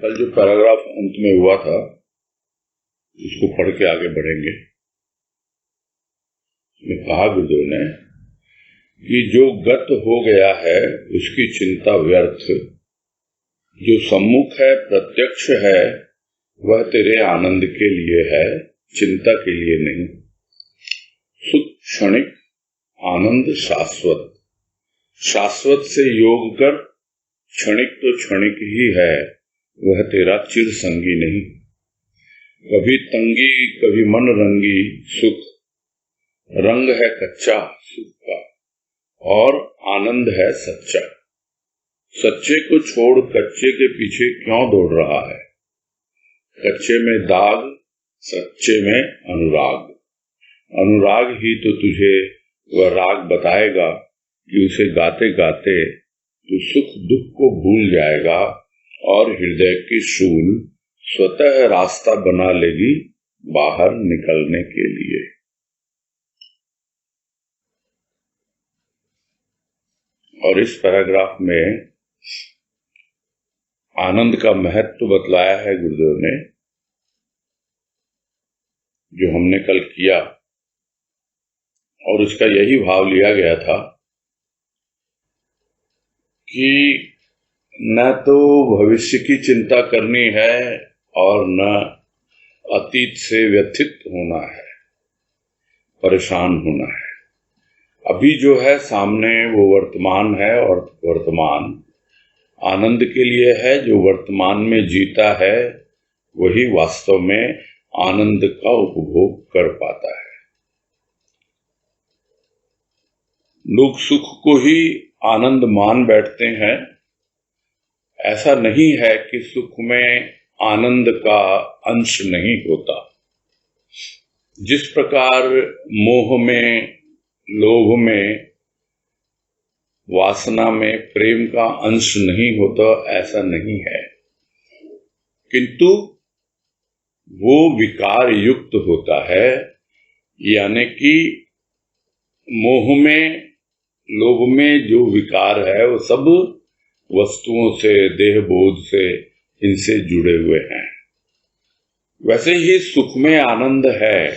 कल जो पैराग्राफ अंत में हुआ था उसको पढ़ के आगे बढ़ेंगे। इसमें कहा गुरुदेव ने कि जो गत हो गया है उसकी चिंता व्यर्थ, जो सम्मुख है प्रत्यक्ष है वह तेरे आनंद के लिए है, चिंता के लिए नहीं। सुख क्षणिक, आनंद शाश्वत। शाश्वत से योग कर, क्षणिक तो क्षणिक ही है, वह तेरा चिर संगी नहीं। कभी तंगी कभी मन रंगी सुख, रंग है कच्चा सुख का और आनंद है सच्चा। सच्चे को छोड़ कच्चे के पीछे क्यों दौड़ रहा है? कच्चे में दाग, सच्चे में अनुराग। अनुराग ही तो तुझे वह राग बताएगा कि उसे गाते गाते तू सुख दुख को भूल जाएगा और हृदय की शूल स्वतः रास्ता बना लेगी बाहर निकलने के लिए। और इस पैराग्राफ में आनंद का महत्व बतलाया है गुरुदेव ने, जो हमने कल किया, और उसका यही भाव लिया गया था कि न तो भविष्य की चिंता करनी है और न अतीत से व्यथित होना है, परेशान होना है। अभी जो है सामने वो वर्तमान है और वर्तमान आनंद के लिए है। जो वर्तमान में जीता है वही वास्तव में आनंद का उपभोग कर पाता है। लोग सुख को ही आनंद मान बैठते हैं। ऐसा नहीं है कि सुख में आनंद का अंश नहीं होता। जिस प्रकार मोह में, लोभ में, वासना में प्रेम का अंश नहीं होता, ऐसा नहीं है, किंतु वो विकार युक्त होता है। यानी कि मोह में, लोभ में जो विकार है वो सब वस्तुओं से, देह बोध से, इनसे जुड़े हुए हैं। वैसे ही सुख में आनंद है,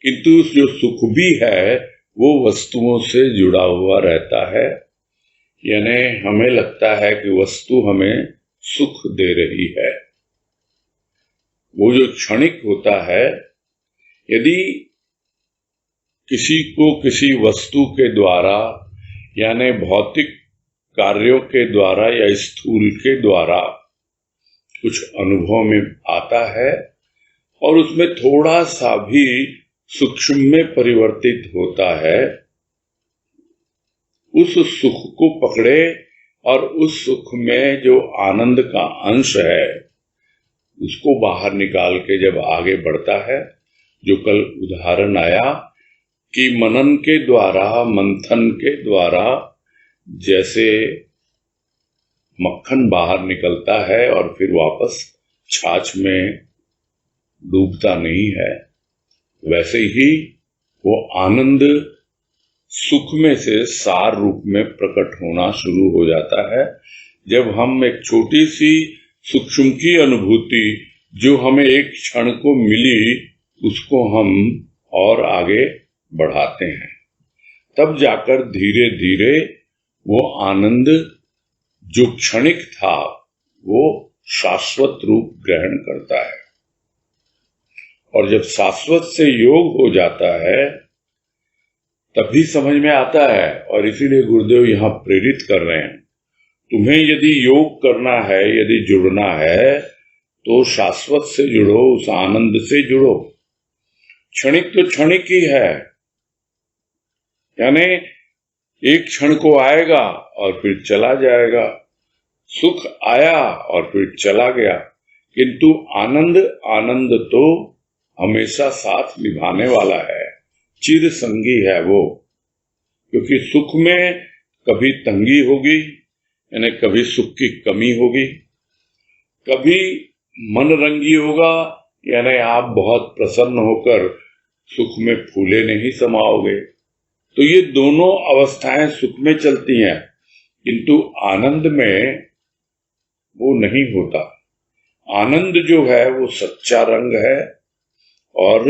किंतु जो सुख भी है वो वस्तुओं से जुड़ा हुआ रहता है। यानी हमें लगता है कि वस्तु हमें सुख दे रही है। वो जो क्षणिक होता है, यदि किसी को किसी वस्तु के द्वारा यानी भौतिक कार्यों के द्वारा या स्थूल के द्वारा कुछ अनुभव में आता है और उसमें थोड़ा सा भी सूक्ष्म में परिवर्तित होता है, उस सुख को पकड़े और उस सुख में जो आनंद का अंश है उसको बाहर निकाल के जब आगे बढ़ता है, जो कल उदाहरण आया कि मनन के द्वारा, मंथन के द्वारा जैसे मक्खन बाहर निकलता है और फिर वापस छाछ में डूबता नहीं है, वैसे ही वो आनंद सुख में से सार रूप में प्रकट होना शुरू हो जाता है। जब हम एक छोटी सी सूक्ष्म की अनुभूति जो हमें एक क्षण को मिली उसको हम और आगे बढ़ाते हैं, तब जाकर धीरे धीरे वो आनंद जो क्षणिक था वो शाश्वत रूप ग्रहण करता है। और जब शाश्वत से योग हो जाता है तभी समझ में आता है, और इसीलिए गुरुदेव यहाँ प्रेरित कर रहे हैं, तुम्हें यदि योग करना है, यदि जुड़ना है तो शाश्वत से जुड़ो, उस आनंद से जुड़ो। क्षणिक तो क्षणिक ही है, यानी एक क्षण को आएगा और फिर चला जाएगा। सुख आया और फिर चला गया, किंतु आनंद तो हमेशा साथ निभाने वाला है, चिर संगी है वो। क्योंकि सुख में कभी तंगी होगी, यानी कभी सुख की कमी होगी, कभी मन रंगी होगा, यानी आप बहुत प्रसन्न होकर सुख में फूले नहीं समाओगे। तो ये दोनों अवस्थाएं सुख में चलती हैं, किंतु आनंद में वो नहीं होता। आनंद जो है वो सच्चा रंग है और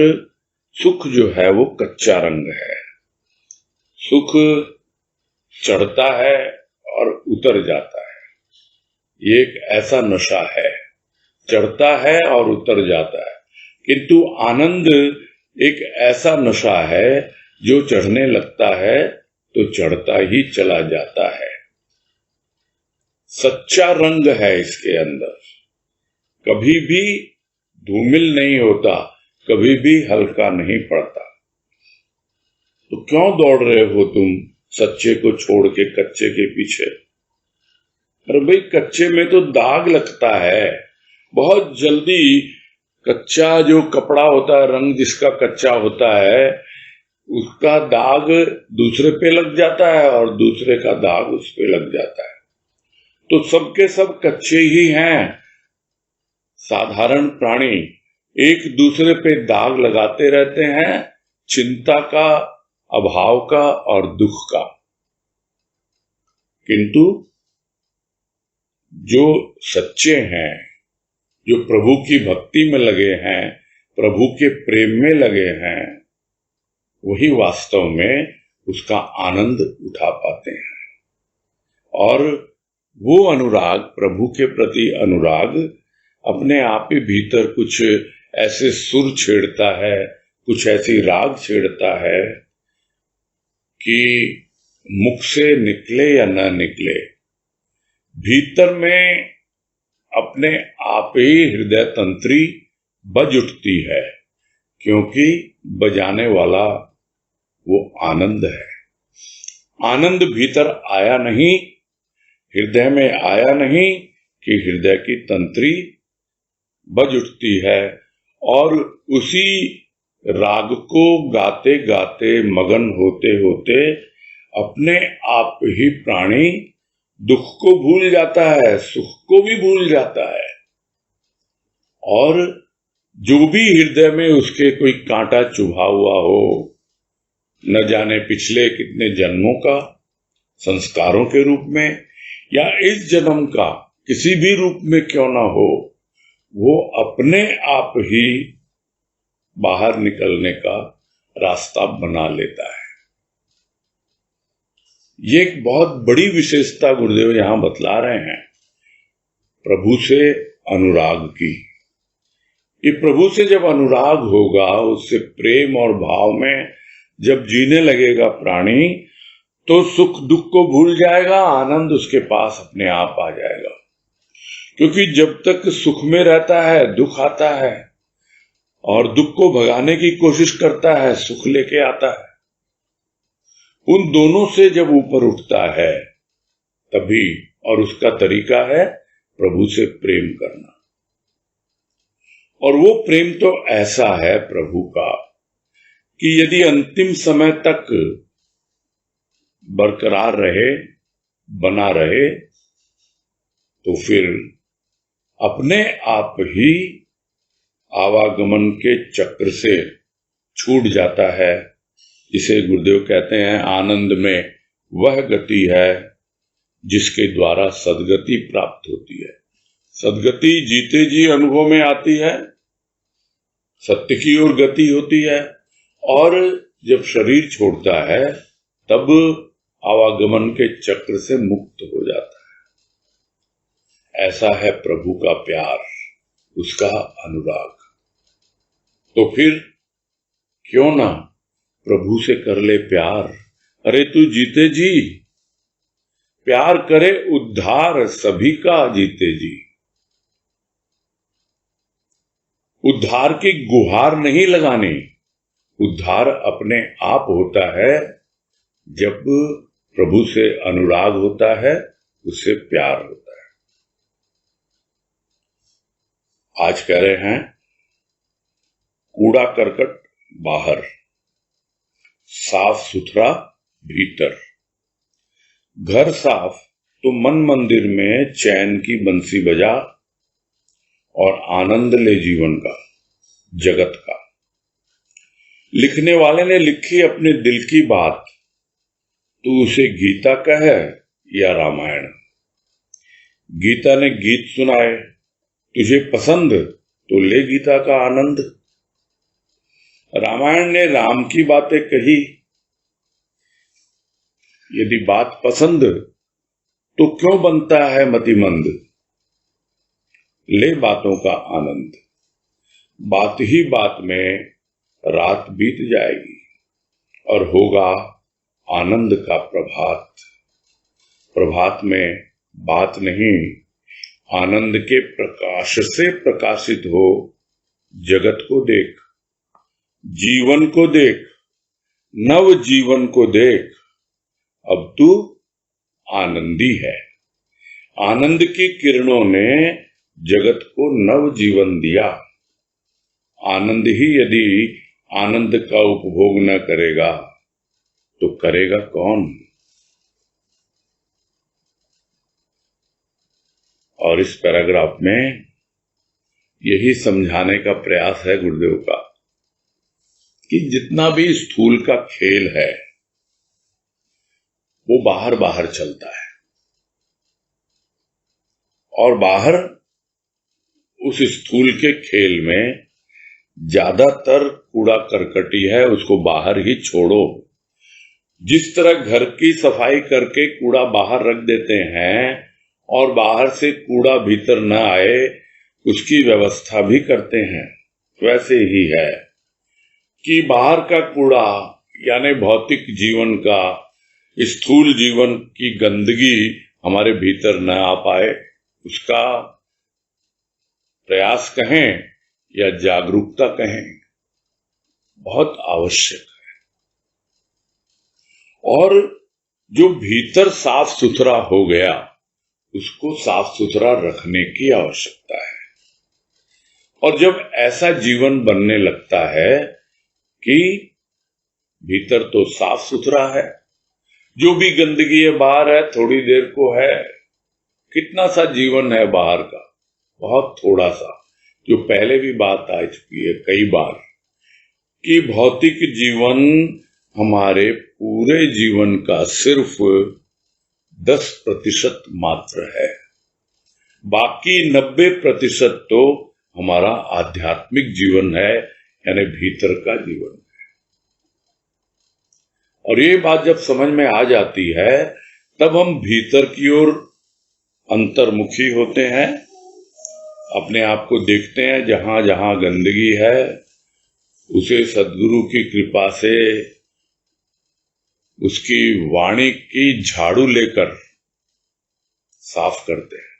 सुख जो है वो कच्चा रंग है। सुख चढ़ता है और उतर जाता है, ये एक ऐसा नशा है, चढ़ता है और उतर जाता है। किंतु आनंद एक ऐसा नशा है जो चढ़ने लगता है तो चढ़ता ही चला जाता है। सच्चा रंग है इसके अंदर, कभी भी धूमिल नहीं होता, कभी भी हल्का नहीं पड़ता। तो क्यों दौड़ रहे हो तुम सच्चे को छोड़ के कच्चे के पीछे? अरे भाई, कच्चे में तो दाग लगता है बहुत जल्दी। कच्चा जो कपड़ा होता है, रंग जिसका कच्चा होता है, उसका दाग दूसरे पे लग जाता है और दूसरे का दाग उस पे लग जाता है। तो सबके सब कच्चे ही हैं। साधारण प्राणी एक दूसरे पे दाग लगाते रहते हैं, चिंता का, अभाव का और दुख का। किंतु जो सच्चे हैं, जो प्रभु की भक्ति में लगे हैं, प्रभु के प्रेम में लगे हैं, वही वास्तव में उसका आनंद उठा पाते हैं। और वो अनुराग, प्रभु के प्रति अनुराग, अपने आप ही भीतर कुछ ऐसे सुर छेड़ता है, कुछ ऐसी राग छेड़ता है कि मुख से निकले या न निकले, भीतर में अपने आप ही हृदय तंत्री बज उठती है, क्योंकि बजाने वाला वो आनंद है। आनंद भीतर आया नहीं, हृदय में आया नहीं कि हृदय की तंत्री बज उठती है और उसी राग को गाते गाते, मगन होते होते अपने आप ही प्राणी दुख को भूल जाता है, सुख को भी भूल जाता है। और जो भी हृदय में उसके कोई कांटा चुभा हुआ हो, न जाने पिछले कितने जन्मों का संस्कारों के रूप में या इस जन्म का किसी भी रूप में क्यों ना हो, वो अपने आप ही बाहर निकलने का रास्ता बना लेता है। ये एक बहुत बड़ी विशेषता गुरुदेव यहां बतला रहे हैं प्रभु से अनुराग की। ये प्रभु से जब अनुराग होगा, उससे प्रेम और भाव में जब जीने लगेगा प्राणी, तो सुख दुख को भूल जाएगा, आनंद उसके पास अपने आप आ जाएगा। क्योंकि जब तक सुख में रहता है दुख आता है, और दुख को भगाने की कोशिश करता है, सुख लेके आता है। उन दोनों से जब ऊपर उठता है तभी, और उसका तरीका है प्रभु से प्रेम करना। और वो प्रेम तो ऐसा है प्रभु का कि यदि अंतिम समय तक बरकरार रहे, बना रहे, तो फिर अपने आप ही आवागमन के चक्र से छूट जाता है। जिसे गुरुदेव कहते हैं, आनंद में वह गति है जिसके द्वारा सद्गति प्राप्त होती है। सद्गति जीते जी अनुभव में आती है, सत्य की ओर गति होती है, और जब शरीर छोड़ता है तब आवागमन के चक्र से मुक्त हो जाता है। ऐसा है प्रभु का प्यार, उसका अनुराग। तो फिर क्यों ना प्रभु से कर ले प्यार। अरे तू जीते जी, प्यार करे उद्धार सभी का जीते जी। उद्धार की गुहार नहीं लगानी, उद्धार अपने आप होता है जब प्रभु से अनुराग होता है, उससे प्यार होता है। आज कह रहे हैं कूड़ा करकट बाहर, साफ सुथरा भीतर। घर साफ तो मन मंदिर में चैन की बंसी बजा और आनंद ले जीवन का, जगत का। लिखने वाले ने लिखी अपने दिल की बात, तू उसे गीता कहे या रामायण। गीता ने गीत सुनाए तुझे पसंद तो ले गीता का आनंद। रामायण ने राम की बातें कही, यदि बात पसंद तो क्यों बनता है मतिमंद। ले बातों का आनंद, बात ही बात में रात बीत जाएगी और होगा आनंद का प्रभात। प्रभात में बात नहीं, आनंद के प्रकाश से प्रकाशित हो। जगत को देख, जीवन को देख, नव जीवन को देख, अब तू आनंदी है। आनंद की किरणों ने जगत को नव जीवन दिया। आनंद ही यदि आनंद का उपभोग न करेगा तो करेगा कौन। और इस पैराग्राफ में यही समझाने का प्रयास है गुरुदेव का कि जितना भी स्थूल का खेल है वो बाहर बाहर चलता है, और बाहर उस स्थूल के खेल में ज्यादातर कूड़ा करकटी है, उसको बाहर ही छोड़ो। जिस तरह घर की सफाई करके कूड़ा बाहर रख देते हैं और बाहर से कूड़ा भीतर न आए उसकी व्यवस्था भी करते हैं, वैसे ही है कि बाहर का कूड़ा यानी भौतिक जीवन का, स्थूल जीवन की गंदगी हमारे भीतर न आ पाए, उसका प्रयास कहें या जागरूकता कहें, बहुत आवश्यक है। और जो भीतर साफ सुथरा हो गया उसको साफ सुथरा रखने की आवश्यकता है। और जब ऐसा जीवन बनने लगता है कि भीतर तो साफ सुथरा है, जो भी गंदगी है बाहर है, थोड़ी देर को है, कितना सा जीवन है बाहर का, बहुत थोड़ा सा। जो पहले भी बात आ चुकी है कई बार कि भौतिक जीवन हमारे पूरे जीवन का सिर्फ 10% मात्र है, बाकी 90% तो हमारा आध्यात्मिक जीवन है, यानी भीतर का जीवन है। और ये बात जब समझ में आ जाती है तब हम भीतर की ओर अंतर्मुखी होते हैं, अपने आप को देखते हैं। जहां जहां गंदगी है उसे सद्गुरु की कृपा से उसकी वाणी की झाड़ू लेकर साफ करते हैं।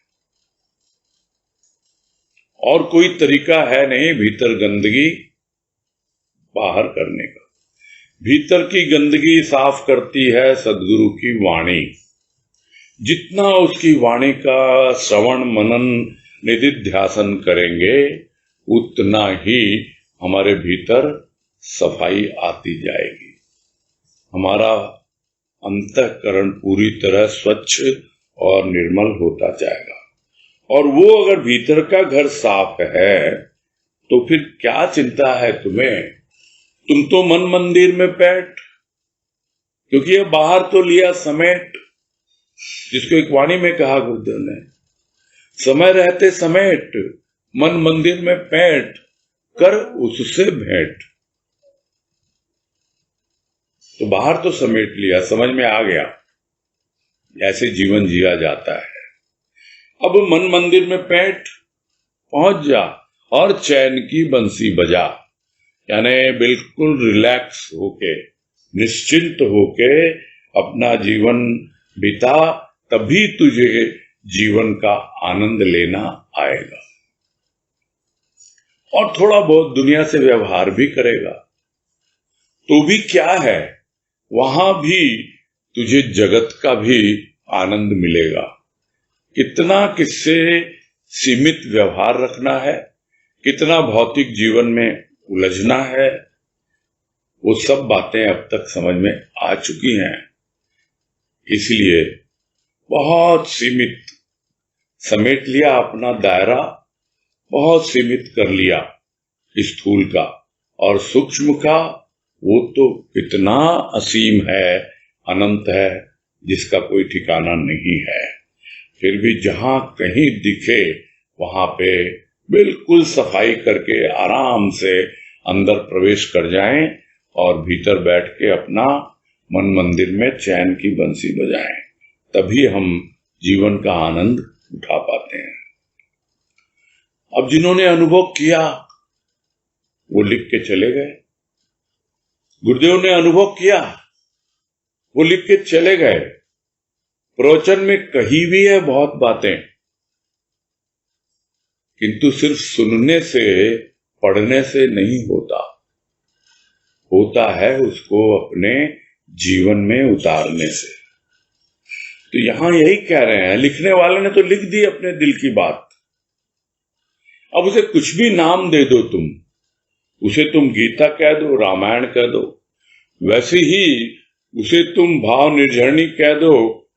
और कोई तरीका है नहीं भीतर गंदगी बाहर करने का। भीतर की गंदगी साफ करती है सद्गुरु की वाणी। जितना उसकी वाणी का श्रवण मनन निधिध्यासन करेंगे उतना ही हमारे भीतर सफाई आती जाएगी, हमारा अंतःकरण पूरी तरह स्वच्छ और निर्मल होता जाएगा। और वो अगर भीतर का घर साफ है तो फिर क्या चिंता है तुम्हें। तुम तो मन मंदिर में बैठ, क्योंकि ये बाहर तो लिया समेट, जिसको एक वाणी में कहा गुरुदेव ने, समय रहते समेट, मन मंदिर में बैठ कर उससे भेंट। तो बाहर तो समेट लिया, समझ में आ गया, ऐसे जीवन जिया जाता है। अब मन मंदिर में बैठ, पहुंच जा और चैन की बंसी बजा, यानी बिल्कुल रिलैक्स होके, निश्चिंत होके अपना जीवन बिता, तभी तुझे जीवन का आनंद लेना आएगा। और थोड़ा बहुत दुनिया से व्यवहार भी करेगा तो भी क्या है, वहां भी तुझे जगत का भी आनंद मिलेगा। कितना किससे सीमित व्यवहार रखना है, कितना भौतिक जीवन में उलझना है, वो सब बातें अब तक समझ में आ चुकी हैं। इसलिए बहुत सीमित समेट लिया अपना दायरा, बहुत सीमित कर लिया स्थूल का, और सूक्ष्म का वो तो कितना असीम है, अनंत है, जिसका कोई ठिकाना नहीं है। फिर भी जहां कहीं दिखे वहां पे बिल्कुल सफाई करके आराम से अंदर प्रवेश कर जाएं और भीतर बैठ के अपना मन मंदिर में चैन की बंसी बजाएं। तभी हम जीवन का आनंद उठा पाते हैं। अब जिन्होंने अनुभव किया वो लिख के चले गए। गुरुदेव ने अनुभव किया, वो लिख के चले गए। प्रवचन में कही भी है बहुत बातें, किंतु सिर्फ सुनने से, पढ़ने से नहीं होता, होता है उसको अपने जीवन में उतारने से। तो यहां यही कह रहे हैं, लिखने वाले ने तो लिख दी अपने दिल की बात। अब उसे कुछ भी नाम दे दो तुम, उसे तुम गीता कह दो, रामायण कह दो, वैसे ही उसे तुम भाव निर्झरणी कह दो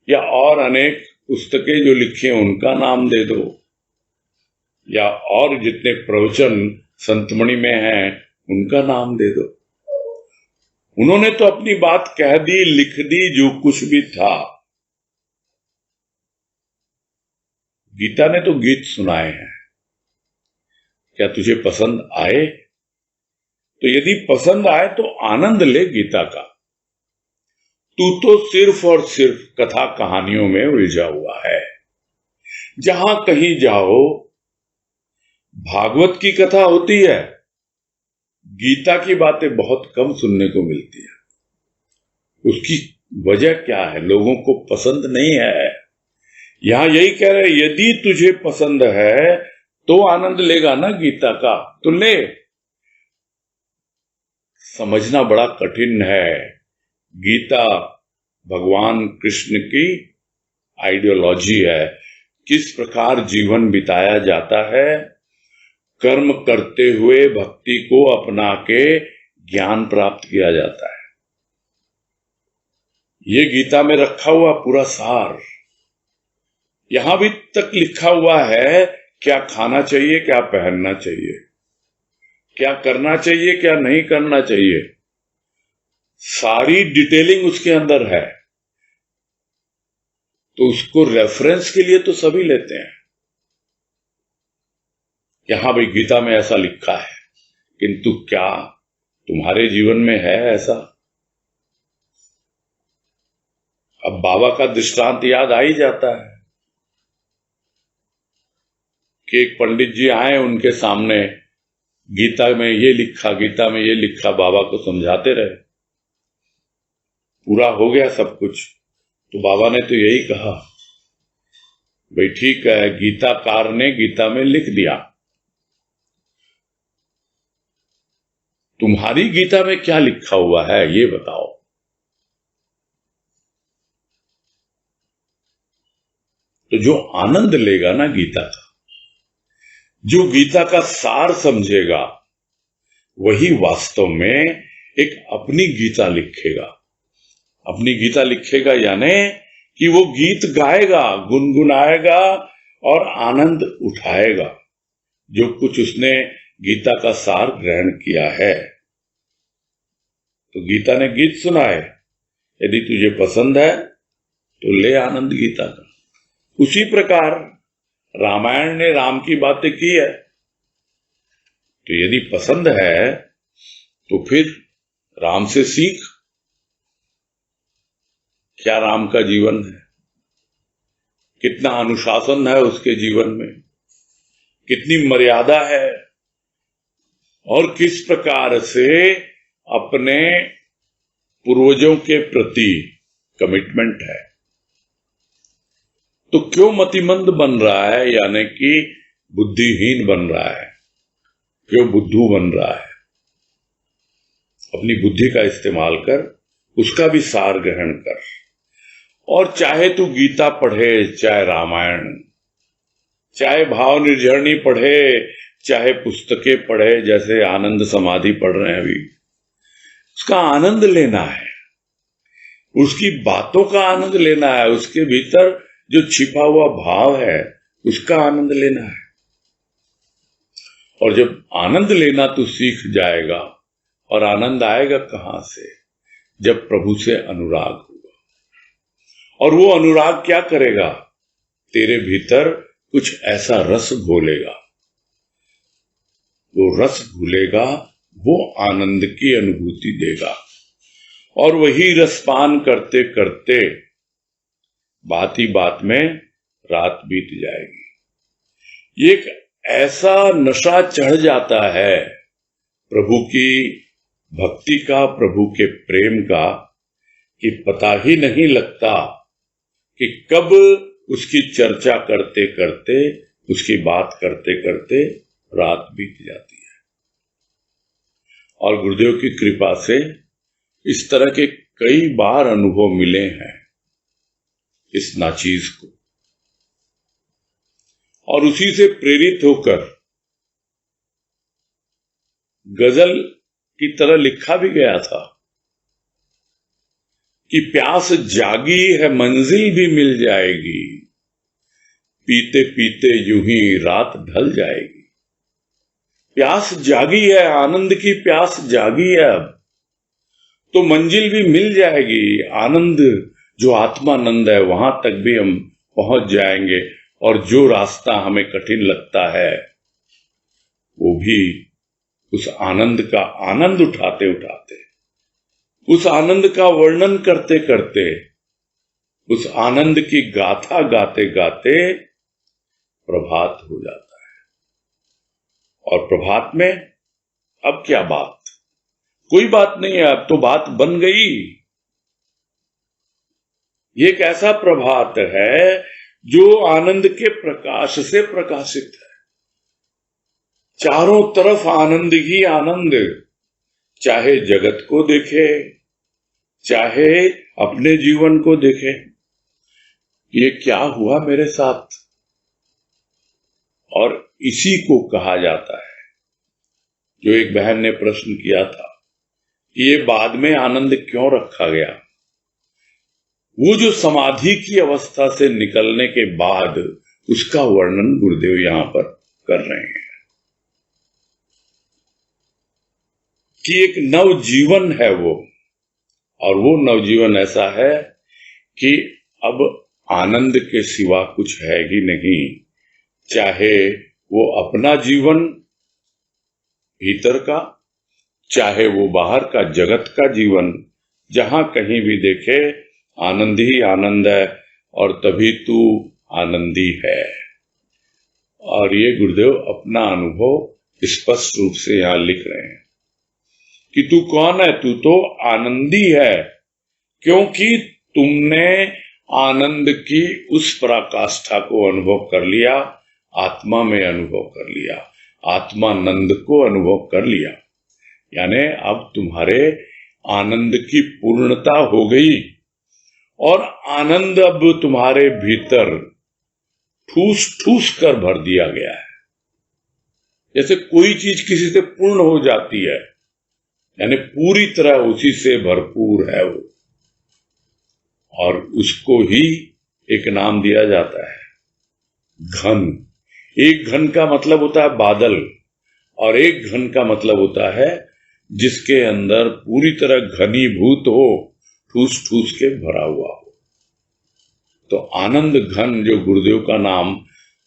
या और अनेक पुस्तकें जो लिखी हैं उनका नाम दे दो, या और जितने प्रवचन संतमणि में हैं उनका नाम दे दो। उन्होंने तो अपनी बात कह दी, लिख दी, जो कुछ भी था। गीता ने तो गीत सुनाए हैं। क्या तुझे पसंद आए? तो यदि पसंद आए तो आनंद ले गीता का। तू तो सिर्फ और सिर्फ कथा कहानियों में उलझा हुआ है। जहां कहीं जाओ भागवत की कथा होती है, गीता की बातें बहुत कम सुनने को मिलती है। उसकी वजह क्या है? लोगों को पसंद नहीं है। यहां यही कह रहे, यदि तुझे पसंद है तो आनंद लेगा ना गीता का, तो ले। समझना बड़ा कठिन है। गीता भगवान कृष्ण की आइडियोलॉजी है। किस प्रकार जीवन बिताया जाता है, कर्म करते हुए भक्ति को अपना के ज्ञान प्राप्त किया जाता है। ये गीता में रखा हुआ पूरा सार। यहां भी तक लिखा हुआ है क्या खाना चाहिए, क्या पहनना चाहिए, क्या करना चाहिए, क्या नहीं करना चाहिए, सारी डिटेलिंग उसके अंदर है। तो उसको रेफरेंस के लिए तो सभी लेते हैं। यहां भी गीता में ऐसा लिखा है, किंतु क्या तुम्हारे जीवन में है ऐसा? अब बाबा का दृष्टांत याद आ ही जाता है कि एक पंडित जी आए, उनके सामने गीता में ये लिखा, गीता में ये लिखा, बाबा को समझाते रहे। पूरा हो गया सब कुछ, तो बाबा ने तो यही कहा, भाई ठीक है, गीताकार ने गीता में लिख दिया, तुम्हारी गीता में क्या लिखा हुआ है ये बताओ। तो जो आनंद लेगा ना गीता का, जो गीता का सार समझेगा, वही वास्तव में एक अपनी गीता लिखेगा। अपनी गीता लिखेगा यानी कि वो गीत गाएगा, गुनगुनाएगा और आनंद उठाएगा जो कुछ उसने गीता का सार ग्रहण किया है। तो गीता ने गीत सुनाए, यदि तुझे पसंद है तो ले आनंद गीता का। उसी प्रकार रामायण ने राम की बातें की है, तो यदि पसंद है तो फिर राम से सीख। क्या राम का जीवन है, कितना अनुशासन है उसके जीवन में, कितनी मर्यादा है, और किस प्रकार से अपने पूर्वजों के प्रति कमिटमेंट है। तो क्यों मतिमंद बन रहा है, यानी कि बुद्धिहीन बन रहा है, क्यों बुद्धू बन रहा है? अपनी बुद्धि का इस्तेमाल कर, उसका भी सार ग्रहण कर। और चाहे तू गीता पढ़े, चाहे रामायण, चाहे भाव निर्झरणी पढ़े, चाहे पुस्तकें पढ़े, जैसे आनंद समाधि पढ़ रहे हैं अभी, उसका आनंद लेना है, उसकी बातों का आनंद लेना है, उसके भीतर जो छिपा हुआ भाव है उसका आनंद लेना है। और जब आनंद लेना तू सीख जाएगा, और आनंद आएगा कहां से? जब प्रभु से अनुराग होगा। और वो अनुराग क्या करेगा? तेरे भीतर कुछ ऐसा रस घोलेगा वो रस घुलेगा, वो आनंद की अनुभूति देगा। और वही रसपान करते करते बात ही बात में रात बीत जाएगी। एक ऐसा नशा चढ़ जाता है प्रभु की भक्ति का, प्रभु के प्रेम का, कि पता ही नहीं लगता कि कब उसकी चर्चा करते करते, उसकी बात करते करते रात बीत जाती है। और गुरुदेव की कृपा से इस तरह के कई बार अनुभव मिले हैं इस नाचीज को, और उसी से प्रेरित होकर गजल की तरह लिखा भी गया था कि प्यास जागी है मंजिल भी मिल जाएगी, पीते पीते यूं ही रात ढल जाएगी। प्यास जागी है, आनंद की प्यास जागी है, अब तो मंजिल भी मिल जाएगी। आनंद जो आत्मानंद है वहां तक भी हम पहुंच जाएंगे, और जो रास्ता हमें कठिन लगता है वो भी उस आनंद का आनंद उठाते उठाते, उस आनंद का वर्णन करते करते, उस आनंद की गाथा गाते गाते प्रभात हो जाता है। और प्रभात में अब क्या बात, कोई बात नहीं है, अब तो बात बन गई। ये एक ऐसा प्रभात है जो आनंद के प्रकाश से प्रकाशित है। चारों तरफ आनंद ही आनंद, चाहे जगत को देखे, चाहे अपने जीवन को देखे। ये क्या हुआ मेरे साथ, और इसी को कहा जाता है, जो एक बहन ने प्रश्न किया था कि ये बाद में आनंद क्यों रखा गया। वो जो समाधि की अवस्था से निकलने के बाद उसका वर्णन गुरुदेव यहां पर कर रहे हैं कि एक नवजीवन है वो, और वो नवजीवन ऐसा है कि अब आनंद के सिवा कुछ है ही नहीं। चाहे वो अपना जीवन भीतर का, चाहे वो बाहर का जगत का जीवन, जहां कहीं भी देखे आनंद ही आनंद है, और तभी तू आनंदी है। और ये गुरुदेव अपना अनुभव स्पष्ट रूप से यहां लिख रहे हैं कि तू कौन है, तू तो आनंदी है, क्योंकि तुमने आनंद की उस पराकाष्ठा को अनुभव कर लिया, आत्मा में अनुभव कर लिया, आत्मानंद को अनुभव कर लिया। यानी अब तुम्हारे आनंद की पूर्णता हो गई, और आनंद अब तुम्हारे भीतर ठूस ठूस कर भर दिया गया है। जैसे कोई चीज किसी से पूर्ण हो जाती है, यानी पूरी तरह उसी से भरपूर है वो, और उसको ही एक नाम दिया जाता है घन। एक घन का मतलब होता है बादल, और एक घन का मतलब होता है जिसके अंदर पूरी तरह घनीभूत हो, ठूस ठूस के भरा हुआ हो। तो आनंद घन जो गुरुदेव का नाम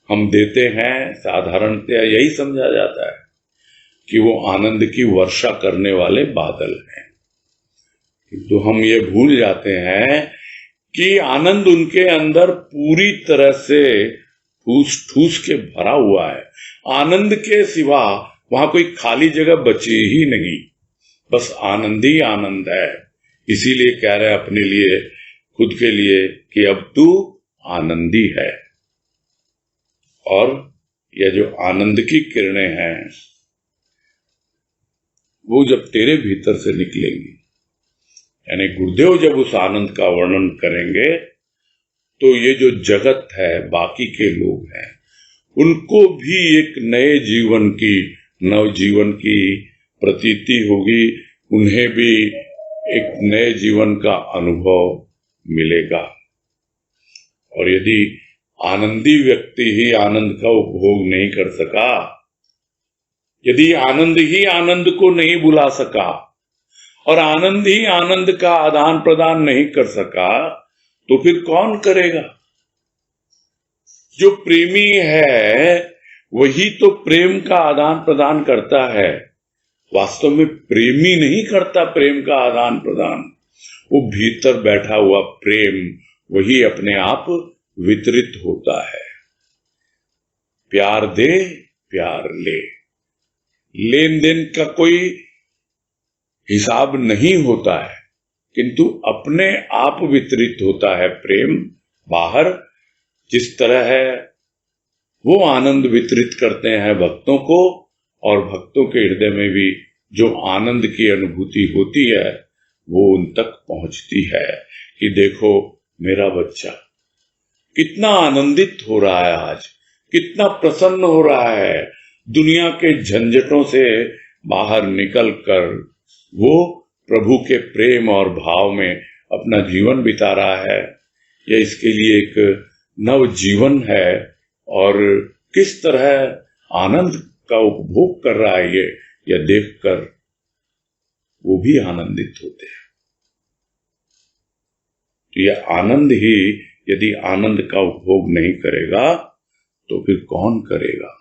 हम देते हैं, साधारणतया यही समझा जाता है कि वो आनंद की वर्षा करने वाले बादल हैं। तो हम ये भूल जाते हैं कि आनंद उनके अंदर पूरी तरह से ठूस ठूस के भरा हुआ है। आनंद के सिवा वहां कोई खाली जगह बची ही नहीं, बस आनंद ही आनंद है। इसीलिए कह रहे हैं अपने लिए, खुद के लिए, कि अब तू आनंदी है। और यह जो आनंद की किरणें हैं वो जब तेरे भीतर से निकलेंगी, यानी गुरुदेव जब उस आनंद का वर्णन करेंगे, तो ये जो जगत है, बाकी के लोग हैं, उनको भी एक नए जीवन की, नवजीवन की प्रतीति होगी, उन्हें भी एक नए जीवन का अनुभव मिलेगा। और यदि आनंदी व्यक्ति ही आनंद का उपभोग नहीं कर सका, यदि आनंद ही आनंद को नहीं बुला सका, और आनंद ही आनंद का आदान प्रदान नहीं कर सका, तो फिर कौन करेगा। जो प्रेमी है वही तो प्रेम का आदान प्रदान करता है। वास्तव में प्रेमी नहीं करता प्रेम का आदान प्रदान, वो भीतर बैठा हुआ प्रेम वही अपने आप वितरित होता है। प्यार दे प्यार ले, लेन देन का कोई हिसाब नहीं होता है, किंतु अपने आप वितरित होता है प्रेम बाहर। जिस तरह है वो आनंद वितरित करते हैं भक्तों को, और भक्तों के हृदय में भी जो आनंद की अनुभूति होती है वो उन तक पहुंचती है कि देखो मेरा बच्चा कितना आनंदित हो रहा है, आज कितना प्रसन्न हो रहा है, दुनिया के झंझटों से बाहर निकलकर वो प्रभु के प्रेम और भाव में अपना जीवन बिता रहा है। यह इसके लिए एक नव जीवन है, और किस तरह आनंद का उपभोग कर रहा है यह देखकर वो भी आनंदित होते हैं। तो यह आनंद ही यदि आनंद का उपभोग नहीं करेगा तो फिर कौन करेगा?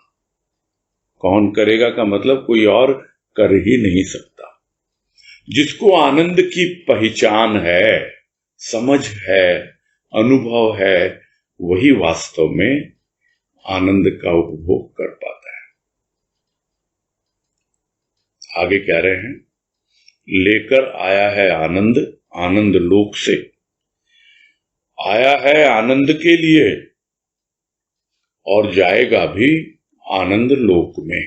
कौन करेगा का मतलब कोई और कर ही नहीं सकता। जिसको आनंद की पहचान है, समझ है, अनुभव है, वही वास्तव में आनंद का उपभोग कर पाता है। आगे कह रहे हैं, लेकर आया है आनंद आनंद लोक से, आया है आनंद के लिए और जाएगा भी आनंद लोक में।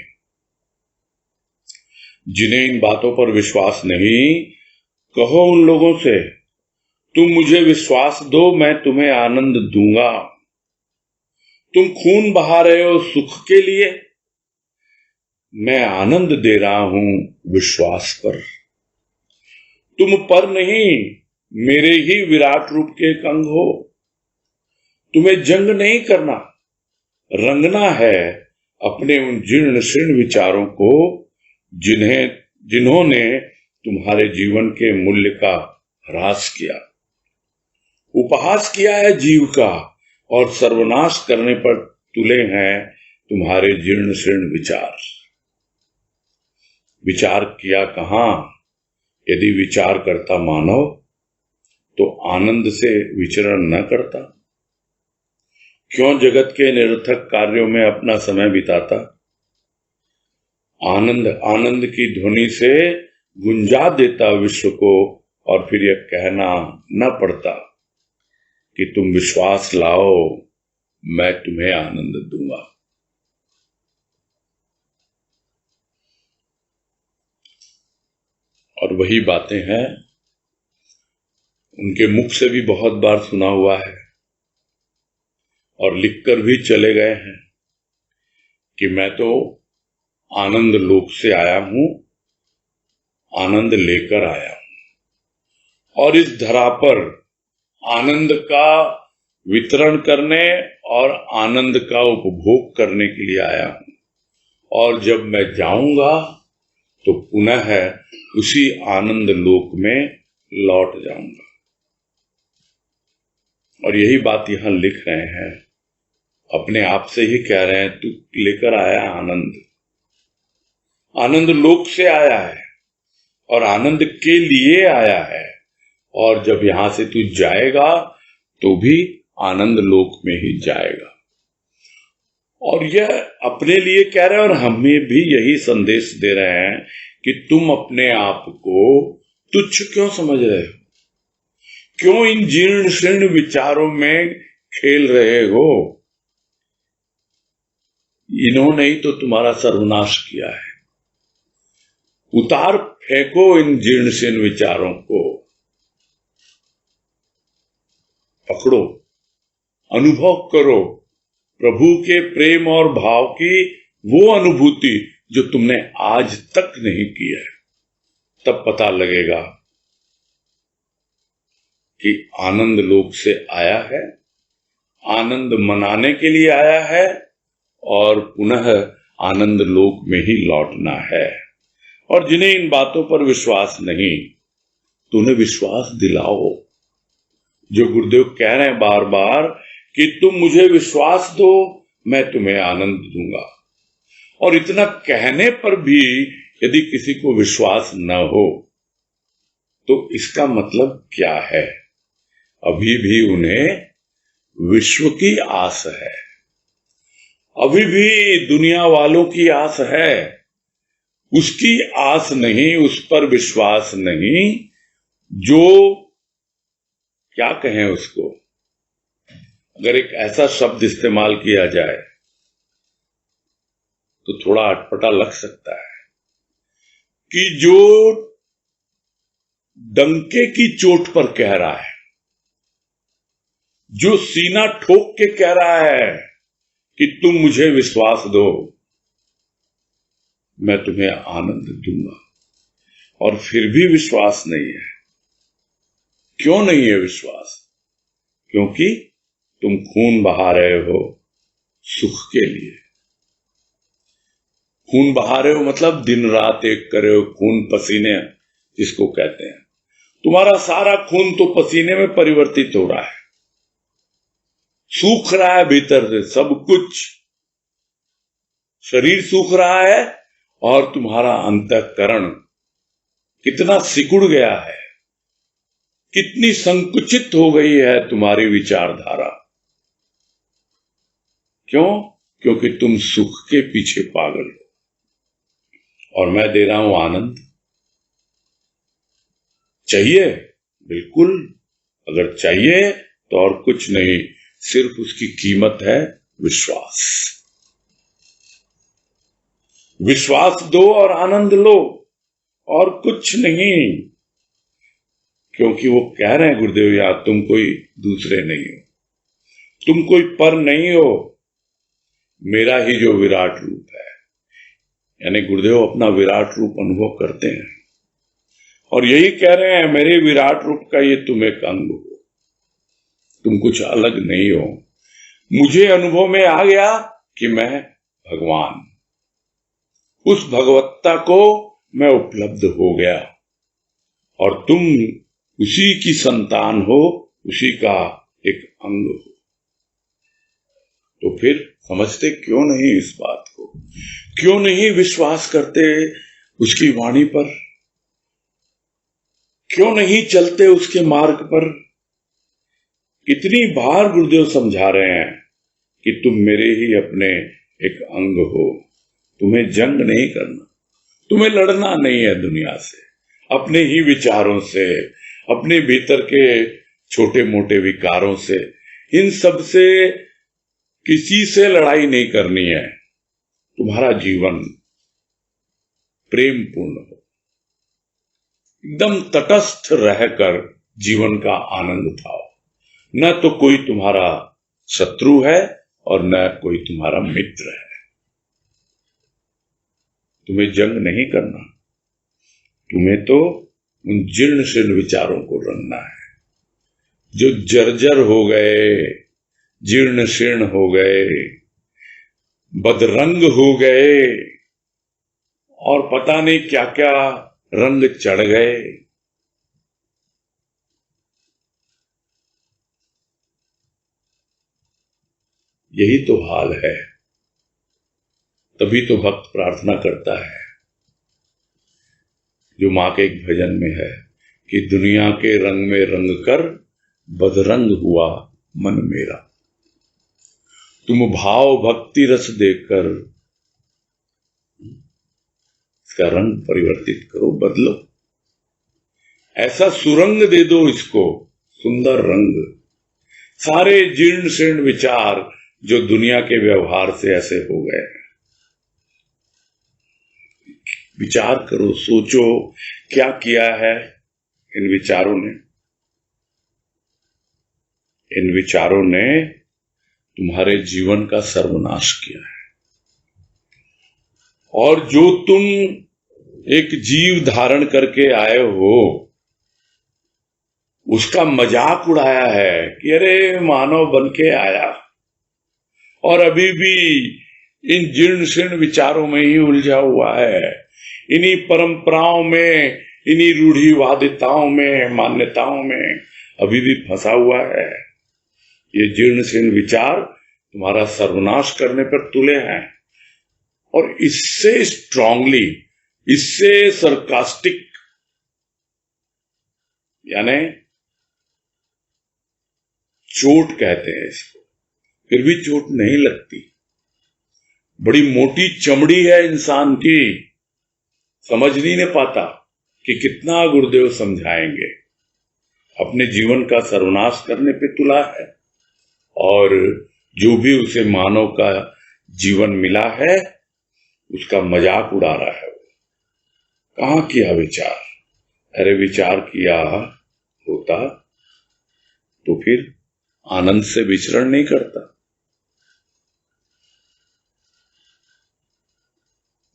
जिन्हें इन बातों पर विश्वास नहीं, कहो उन लोगों से तुम मुझे विश्वास दो, मैं तुम्हें आनंद दूंगा। तुम खून बहा रहे हो सुख के लिए, मैं आनंद दे रहा हूं विश्वास पर। तुम पर नहीं, मेरे ही विराट रूप के एक अंग हो। तुम्हें जंग नहीं करना, रंगना है अपने उन जीर्ण शीर्ण विचारों को जिन्होंने तुम्हारे जीवन के मूल्य का ह्रास किया, उपहास किया है जीव का, और सर्वनाश करने पर तुले हैं तुम्हारे जीर्ण शीर्ण विचार। विचार किया कहां? यदि विचार करता मानव तो आनंद से विचरण न करता। क्यों जगत के निरर्थक कार्यों में अपना समय बिताता? आनंद आनंद की ध्वनि से गुंजा देता विश्व को, और फिर यह कहना न पड़ता कि तुम विश्वास लाओ, मैं तुम्हें आनंद दूंगा। और वही बातें हैं उनके मुख से भी बहुत बार सुना हुआ है और लिखकर भी चले गए हैं कि मैं तो आनंद लोक से आया हूं, आनंद लेकर आया हूं, और इस धरा पर आनंद का वितरण करने और आनंद का उपभोग करने के लिए आया हूं। और जब मैं जाऊंगा तो पुनः उसी आनंद लोक में लौट जाऊंगा। और यही बात यहां लिख रहे हैं, अपने आप से ही कह रहे हैं, तू लेकर आया आनंद, आनंद लोक से आया है और आनंद के लिए आया है, और जब यहां से तू जाएगा तो भी आनंद लोक में ही जाएगा। और यह अपने लिए कह रहे हैं और हमें भी यही संदेश दे रहे हैं कि तुम अपने आप को तुच्छ क्यों समझ रहे हो? क्यों इन जीर्ण शीर्ण विचारों में खेल रहे हो? इन्होंने ही तो तुम्हारा सर्वनाश किया है। उतार फेंको इन जीर्ण शीर्ण विचारों को, पकड़ो, अनुभव करो प्रभु के प्रेम और भाव की वो अनुभूति जो तुमने आज तक नहीं की है। तब पता लगेगा कि आनंद लोक से आया है, आनंद मनाने के लिए आया है, और पुनः आनंद लोक में ही लौटना है। और जिन्हें इन बातों पर विश्वास नहीं, तो उन्हें विश्वास दिलाओ। जो गुरुदेव कह रहे हैं बार बार कि तुम मुझे विश्वास दो, मैं तुम्हें आनंद दूंगा। और इतना कहने पर भी यदि किसी को विश्वास न हो तो इसका मतलब क्या है? अभी भी उन्हें विश्व की आस है, अभी भी दुनिया वालों की आस है, उसकी आस नहीं, उस पर विश्वास नहीं जो क्या कहें उसको, अगर एक ऐसा शब्द इस्तेमाल किया जाए तो थोड़ा अटपटा लग सकता है कि जो डंके की चोट पर कह रहा है, जो सीना ठोक के कह रहा है कि तुम मुझे विश्वास दो, मैं तुम्हें आनंद दूंगा, और फिर भी विश्वास नहीं है। क्यों नहीं है विश्वास? क्योंकि तुम खून बहा रहे हो सुख के लिए। खून बहा रहे हो मतलब दिन रात एक करे हो, खून पसीने जिसको कहते हैं। तुम्हारा सारा खून तो पसीने में परिवर्तित हो रहा है, सूख रहा है भीतर से सब कुछ, शरीर सूख रहा है और तुम्हारा अंतःकरण कितना सिकुड़ गया है, कितनी संकुचित हो गई है तुम्हारी विचारधारा। क्यों? क्योंकि तुम सुख के पीछे पागल हो और मैं दे रहा हूं आनंद। चाहिए? बिल्कुल, अगर चाहिए तो और कुछ नहीं, सिर्फ उसकी कीमत है विश्वास। विश्वास दो और आनंद लो, और कुछ नहीं। क्योंकि वो कह रहे हैं गुरुदेव यार, तुम कोई दूसरे नहीं हो, तुम कोई पर नहीं हो, मेरा ही जो विराट रूप है। यानी गुरुदेव अपना विराट रूप अनुभव करते हैं और यही कह रहे हैं, मेरे विराट रूप का ये तुम एक अंग हो, तुम कुछ अलग नहीं हो। मुझे अनुभव में आ गया कि मैं भगवान, उस भगवत्ता को मैं उपलब्ध हो गया और तुम उसी की संतान हो, उसी का एक अंग हो। तो फिर समझते क्यों नहीं इस बात को? क्यों नहीं विश्वास करते उसकी वाणी पर? क्यों नहीं चलते उसके मार्ग पर? कितनी बार गुरुदेव समझा रहे हैं कि तुम मेरे ही अपने एक अंग हो, तुम्हें जंग नहीं करना, तुम्हें लड़ना नहीं है दुनिया से, अपने ही विचारों से, अपने भीतर के छोटे मोटे विकारों से, इन सब से किसी से लड़ाई नहीं करनी है। तुम्हारा जीवन प्रेम पूर्ण हो, एकदम तटस्थ रहकर जीवन का आनंद उठाओ। न तो कोई तुम्हारा शत्रु है और न कोई तुम्हारा मित्र है। तुम्हें जंग नहीं करना, तुम्हें तो उन जीर्ण शीर्ण विचारों को रंगना है जो जर्जर हो गए, जीर्ण शीर्ण हो गए, बदरंग हो गए और पता नहीं क्या क्या रंग चढ़ गए। यही तो हाल है। तभी तो भक्त प्रार्थना करता है, जो मां के एक भजन में है कि दुनिया के रंग में रंग कर बदरंग हुआ मन मेरा। तुम भाव भक्ति रस देकर इसका रंग परिवर्तित करो, बदलो, ऐसा सुरंग दे दो इसको, सुंदर रंग। सारे जीर्ण शीर्ण विचार जो दुनिया के व्यवहार से ऐसे हो गए हैं, विचार करो, सोचो क्या किया है इन विचारों ने। इन विचारों ने तुम्हारे जीवन का सर्वनाश किया है, और जो तुम एक जीव धारण करके आए हो उसका मजाक उड़ाया है कि अरे मानव बन के आया और अभी भी इन जीर्ण शीर्ण विचारों में ही उलझा हुआ है, इन्हीं परंपराओं में, इन्हीं रूढ़िवादिताओं में, मान्यताओं में अभी भी फंसा हुआ है। ये जीर्ण शीर्ण विचार तुम्हारा सर्वनाश करने पर तुले हैं और इससे स्ट्रांगली, इससे सरकास्टिक, यानी चोट कहते हैं इसको, फिर भी चोट नहीं लगती। बड़ी मोटी चमड़ी है इंसान की, समझ नहीं पाता कि कितना गुरुदेव समझाएंगे। अपने जीवन का सर्वनाश करने पे तुला है, और जो भी उसे मानव का जीवन मिला है उसका मजाक उड़ा रहा है। कहां किया विचार? अरे विचार किया होता तो फिर आनंद से विचरण नहीं करता।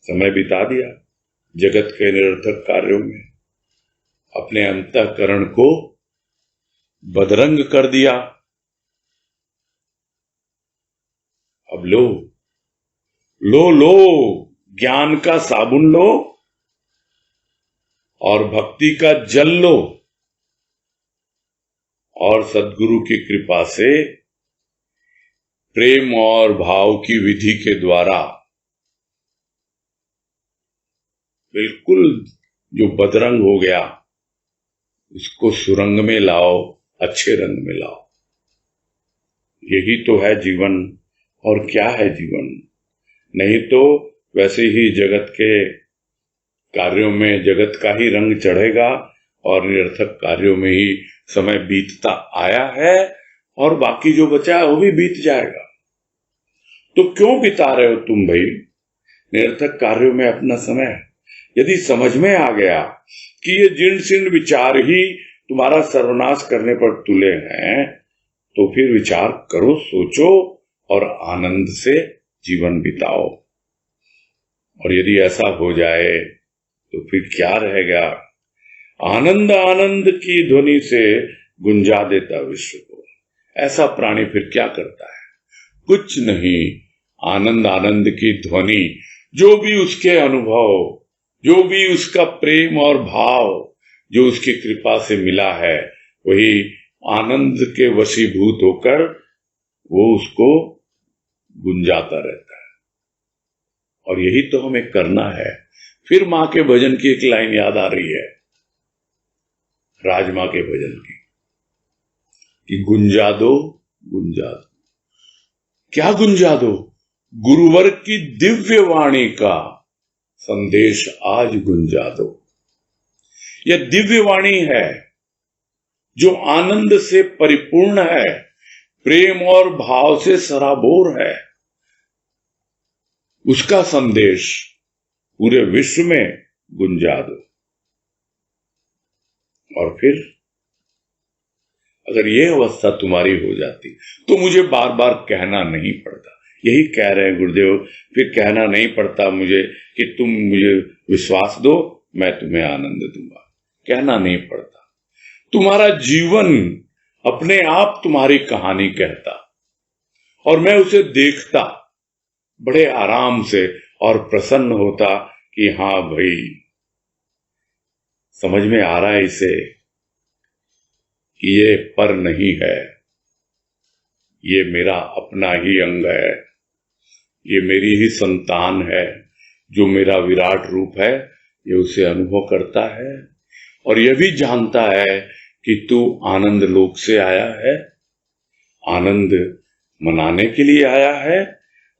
समय बिता दिया जगत के निरर्थक कार्यों में, अपने अंतःकरण को बदरंग कर दिया। अब लो लो लो, ज्ञान का साबुन लो और भक्ति का जल लो, और सद्गुरु की कृपा से प्रेम और भाव की विधि के द्वारा बिल्कुल जो बदरंग हो गया उसको सुरंग में लाओ, अच्छे रंग में लाओ। यही तो है जीवन। और क्या है जीवन? नहीं तो वैसे ही जगत के कार्यों में जगत का ही रंग चढ़ेगा और निरर्थक कार्यों में ही समय बीतता आया है, और बाकी जो बचा है वो भी बीत जाएगा। तो क्यों बिता रहे हो तुम भाई निरर्थक कार्यों में अपना समय? यदि समझ में आ गया कि ये जीर्ण शीर्ण विचार ही तुम्हारा सर्वनाश करने पर तुले हैं, तो फिर विचार करो, सोचो और आनंद से जीवन बिताओ। और यदि ऐसा हो जाए तो फिर क्या रहेगा? आनंद आनंद की ध्वनि से गुंजा देता विश्व को। ऐसा प्राणी फिर क्या करता है? कुछ नहीं। आनंद आनंद की ध्वनि, जो भी उसके अनुभव, जो भी उसका प्रेम और भाव जो उसकी कृपा से मिला है, वही आनंद के वशीभूत होकर वो उसको गुंजाता रहता है। और यही तो हमें करना है। फिर मां के भजन की एक लाइन याद आ रही है, राजमा के भजन की, कि गुंजा दो गुंजा दो। क्या गुंजा दो? गुरुवर की दिव्य वाणी का संदेश आज गुंजा दो। यह दिव्य वाणी है जो आनंद से परिपूर्ण है, प्रेम और भाव से सराबोर है। उसका संदेश पूरे विश्व में गुंजा दो। और फिर अगर यह अवस्था तुम्हारी हो जाती तो मुझे बार बार कहना नहीं पड़ता। यही कह रहे हैं गुरुदेव, फिर कहना नहीं पड़ता मुझे कि तुम मुझे विश्वास दो, मैं तुम्हें आनंद दूंगा। कहना नहीं पड़ता। तुम्हारा जीवन अपने आप तुम्हारी कहानी कहता, और मैं उसे देखता बड़े आराम से और प्रसन्न होता कि हां भाई, समझ में आ रहा है इसे कि ये पर नहीं है, ये मेरा अपना ही अंग है, ये मेरी ही संतान है। जो मेरा विराट रूप है ये उसे अनुभव करता है, और यह भी जानता है कि तू आनंद लोक से आया है, आनंद मनाने के लिए आया है,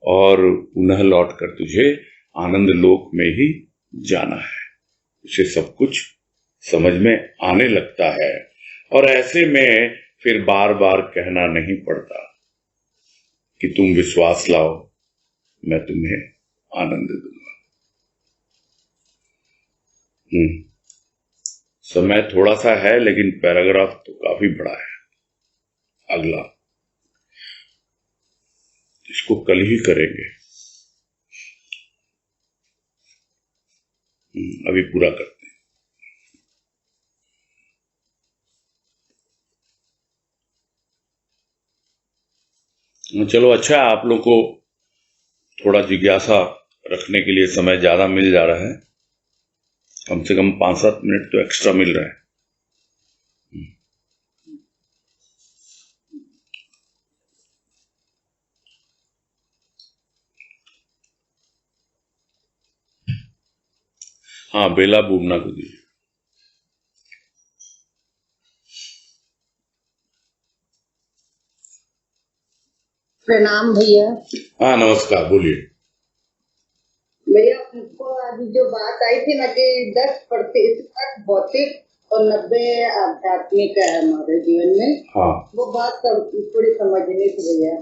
और पुनः लौटकर तुझे आनंद लोक में ही जाना है। उसे सब कुछ समझ में आने लगता है, और ऐसे में फिर बार बार कहना नहीं पड़ता कि तुम विश्वास लाओ, मैं तुम्हें आनंद दूंगा। समय थोड़ा सा है लेकिन पैराग्राफ तो काफी बड़ा है। अगला इसको कल ही करेंगे, अभी पूरा करते हैं। चलो अच्छा, आप लोग को थोड़ा जिज्ञासा रखने के लिए समय ज्यादा मिल जा रहा है। कम से कम 5-7 मिनट तो एक्स्ट्रा मिल रहा है। हाँ, बेला बुबना को दीजिए। प्रणाम भैया। हाँ, नमस्कार, बोलिए। भैया, हमको आज जो बात आई थी ना कि 10% भौतिक और 90 आध्यात्मिक है हमारे जीवन में, हाँ, वो बात थोड़ी समझनी थी भैया।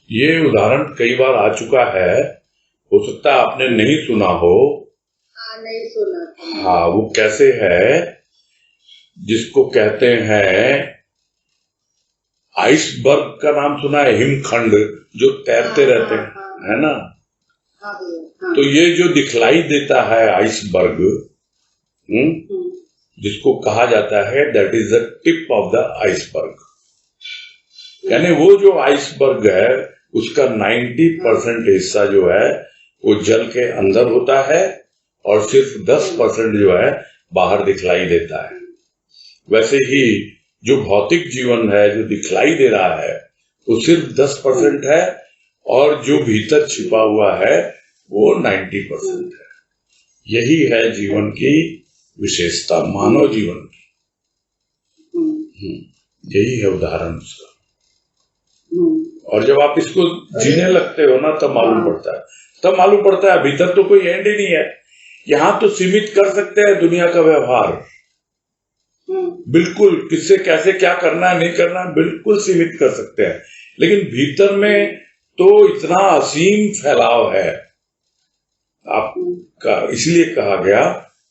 ये उदाहरण कई बार आ चुका है, हो सकता है आपने नहीं सुना हो। हाँ, नहीं सुना था। हाँ, वो कैसे है, जिसको कहते हैं आइसबर्ग का नाम सुना है, हिमखंड जो तैरते रहते हैं, है ना? हाँ भैया। हाँ। तो ये जो दिखलाई देता है आइसबर्ग, जिसको कहा जाता है that is the tip of the iceberg, यानी वो जो आइसबर्ग है उसका 90% हिस्सा जो है वो जल के अंदर होता है और सिर्फ 10% जो है बाहर दिखलाई देता है। वैसे ही जो भौतिक जीवन है, जो दिखलाई दे रहा है, वो सिर्फ 10% है और जो भीतर छिपा हुआ है वो 90% है। यही है जीवन की विशेषता, मानव जीवन की। यही है उदाहरण उसका। और जब आप इसको जीने लगते हो ना, तब मालूम पड़ता है भीतर तो कोई एंड ही नहीं है। यहाँ तो सीमित कर सकते हैं दुनिया का व्यवहार, बिल्कुल किससे कैसे क्या करना है नहीं करना है बिल्कुल सीमित कर सकते हैं, लेकिन भीतर में तो इतना असीम फैलाव है आपका। इसलिए कहा गया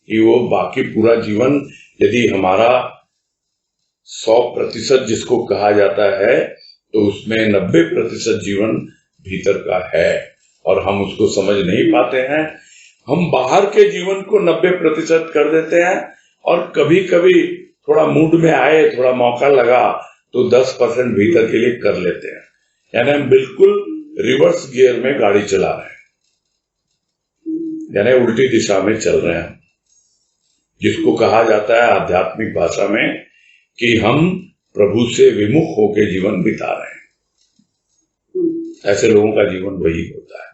कि वो बाकी पूरा जीवन यदि हमारा 100% जिसको कहा जाता है, तो उसमें 90% जीवन भीतर का है और हम उसको समझ नहीं पाते हैं। हम बाहर के जीवन को 90% कर देते हैं और कभी कभी थोड़ा मूड में आए, थोड़ा मौका लगा तो 10% भीतर के लिए कर लेते हैं। यानी हम बिल्कुल रिवर्स गियर में गाड़ी चला रहे हैं, यानी उल्टी दिशा में चल रहे हैं, जिसको कहा जाता है आध्यात्मिक भाषा में कि हम प्रभु से विमुख होकर जीवन बिता रहे हैं। ऐसे लोगों का जीवन वही होता है।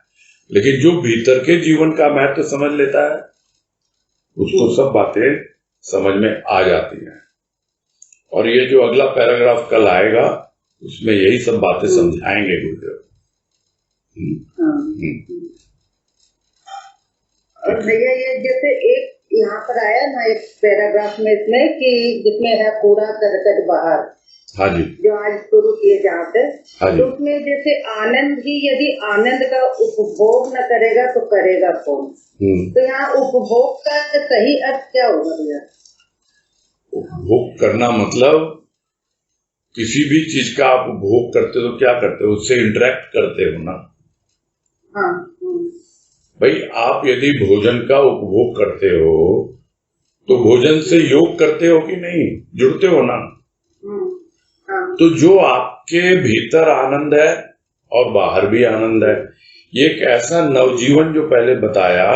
लेकिन जो भीतर के जीवन का महत्व समझ लेता है, उसको सब बातें समझ में आ जाती हैं। और ये जो अगला पैराग्राफ कल आएगा, उसमें यही सब बातें समझाएंगे गुरुदेव। और भैया, ये जैसे एक यहाँ पर आया ना एक पैराग्राफ में इसमें कि जिसमें है कूड़ा करकट बाहर, हाँ जी, जो आज शुरू किए जहाँ पे, हाँ जी। तो उसमें जैसे आनंद ही, यदि आनंद का उपभोग न करेगा तो करेगा कौन? तो यहाँ उपभोग का सही अर्थ क्या होगा भैया? उपभोग करना मतलब किसी भी चीज का आप उपभोग करते हो तो क्या करते हो? उससे इंटरेक्ट करते हो ना। हाँ। भाई, आप यदि भोजन का उपभोग करते हो तो भोजन से योग करते हो कि नहीं? जुड़ते हो ना। तो जो आपके भीतर आनंद है और बाहर भी आनंद है, ये एक ऐसा नवजीवन जो पहले बताया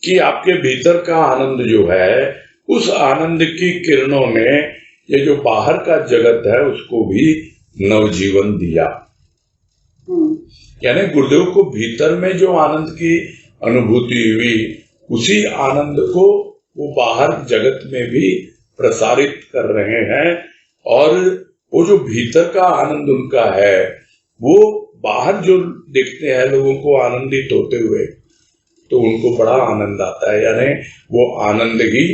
कि आपके भीतर का आनंद जो है, उस आनंद की किरणों ने ये जो बाहर का जगत है उसको भी नवजीवन दिया। यानी गुरुदेव को भीतर में जो आनंद की अनुभूति हुई, उसी आनंद को वो बाहर जगत में भी प्रसारित कर रहे हैं। और वो जो भीतर का आनंद उनका है, वो बाहर जो देखते हैं लोगों को आनंदित होते हुए, तो उनको बड़ा आनंद आता है। यानी वो आनंद ही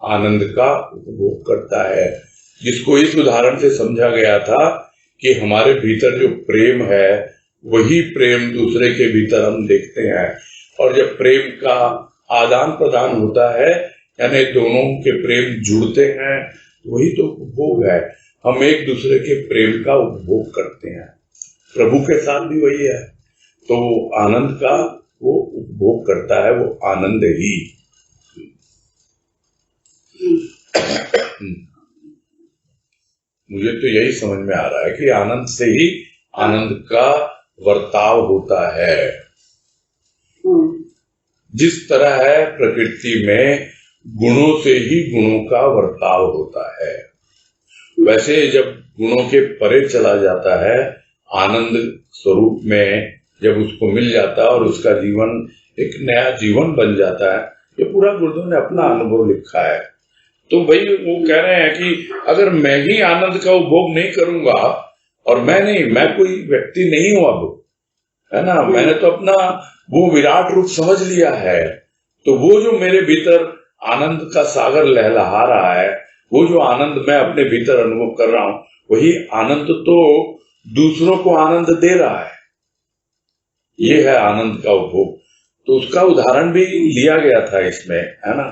आनंद का उपभोग करता है, जिसको इस उदाहरण से समझा गया था कि हमारे भीतर जो प्रेम है, वही प्रेम दूसरे के भीतर हम देखते हैं। और जब प्रेम का आदान प्रदान होता है, यानी दोनों के प्रेम जुड़ते हैं, वही तो उपभोग है। हम एक दूसरे के प्रेम का उपभोग करते हैं। प्रभु के साथ भी वही है। तो आनंद का वो उपभोग करता है, वो आनंद ही। मुझे तो यही समझ में आ रहा है कि आनंद से ही आनंद का वर्ताव होता है। जिस तरह है प्रकृति में गुणों से ही गुणों का वर्ताव होता है, वैसे जब गुणों के परे चला जाता है, आनंद स्वरूप में जब उसको मिल जाता है और उसका जीवन एक नया जीवन बन जाता है, ये पूरा गुरुदेव ने अपना अनुभव लिखा है। तो भाई वो कह रहे हैं कि अगर मैं ही आनंद का उपभोग नहीं करूंगा, और मैं कोई व्यक्ति नहीं हूं अब, है ना, मैंने तो अपना वो विराट रूप समझ लिया है, तो वो जो मेरे भीतर आनंद का सागर लहलहा रहा है, वो जो आनंद मैं अपने भीतर अनुभव कर रहा हूं, वही आनंद तो दूसरों को आनंद दे रहा है। ये है आनंद का उपभोग। तो उसका उदाहरण भी लिया गया था इसमें, है ना,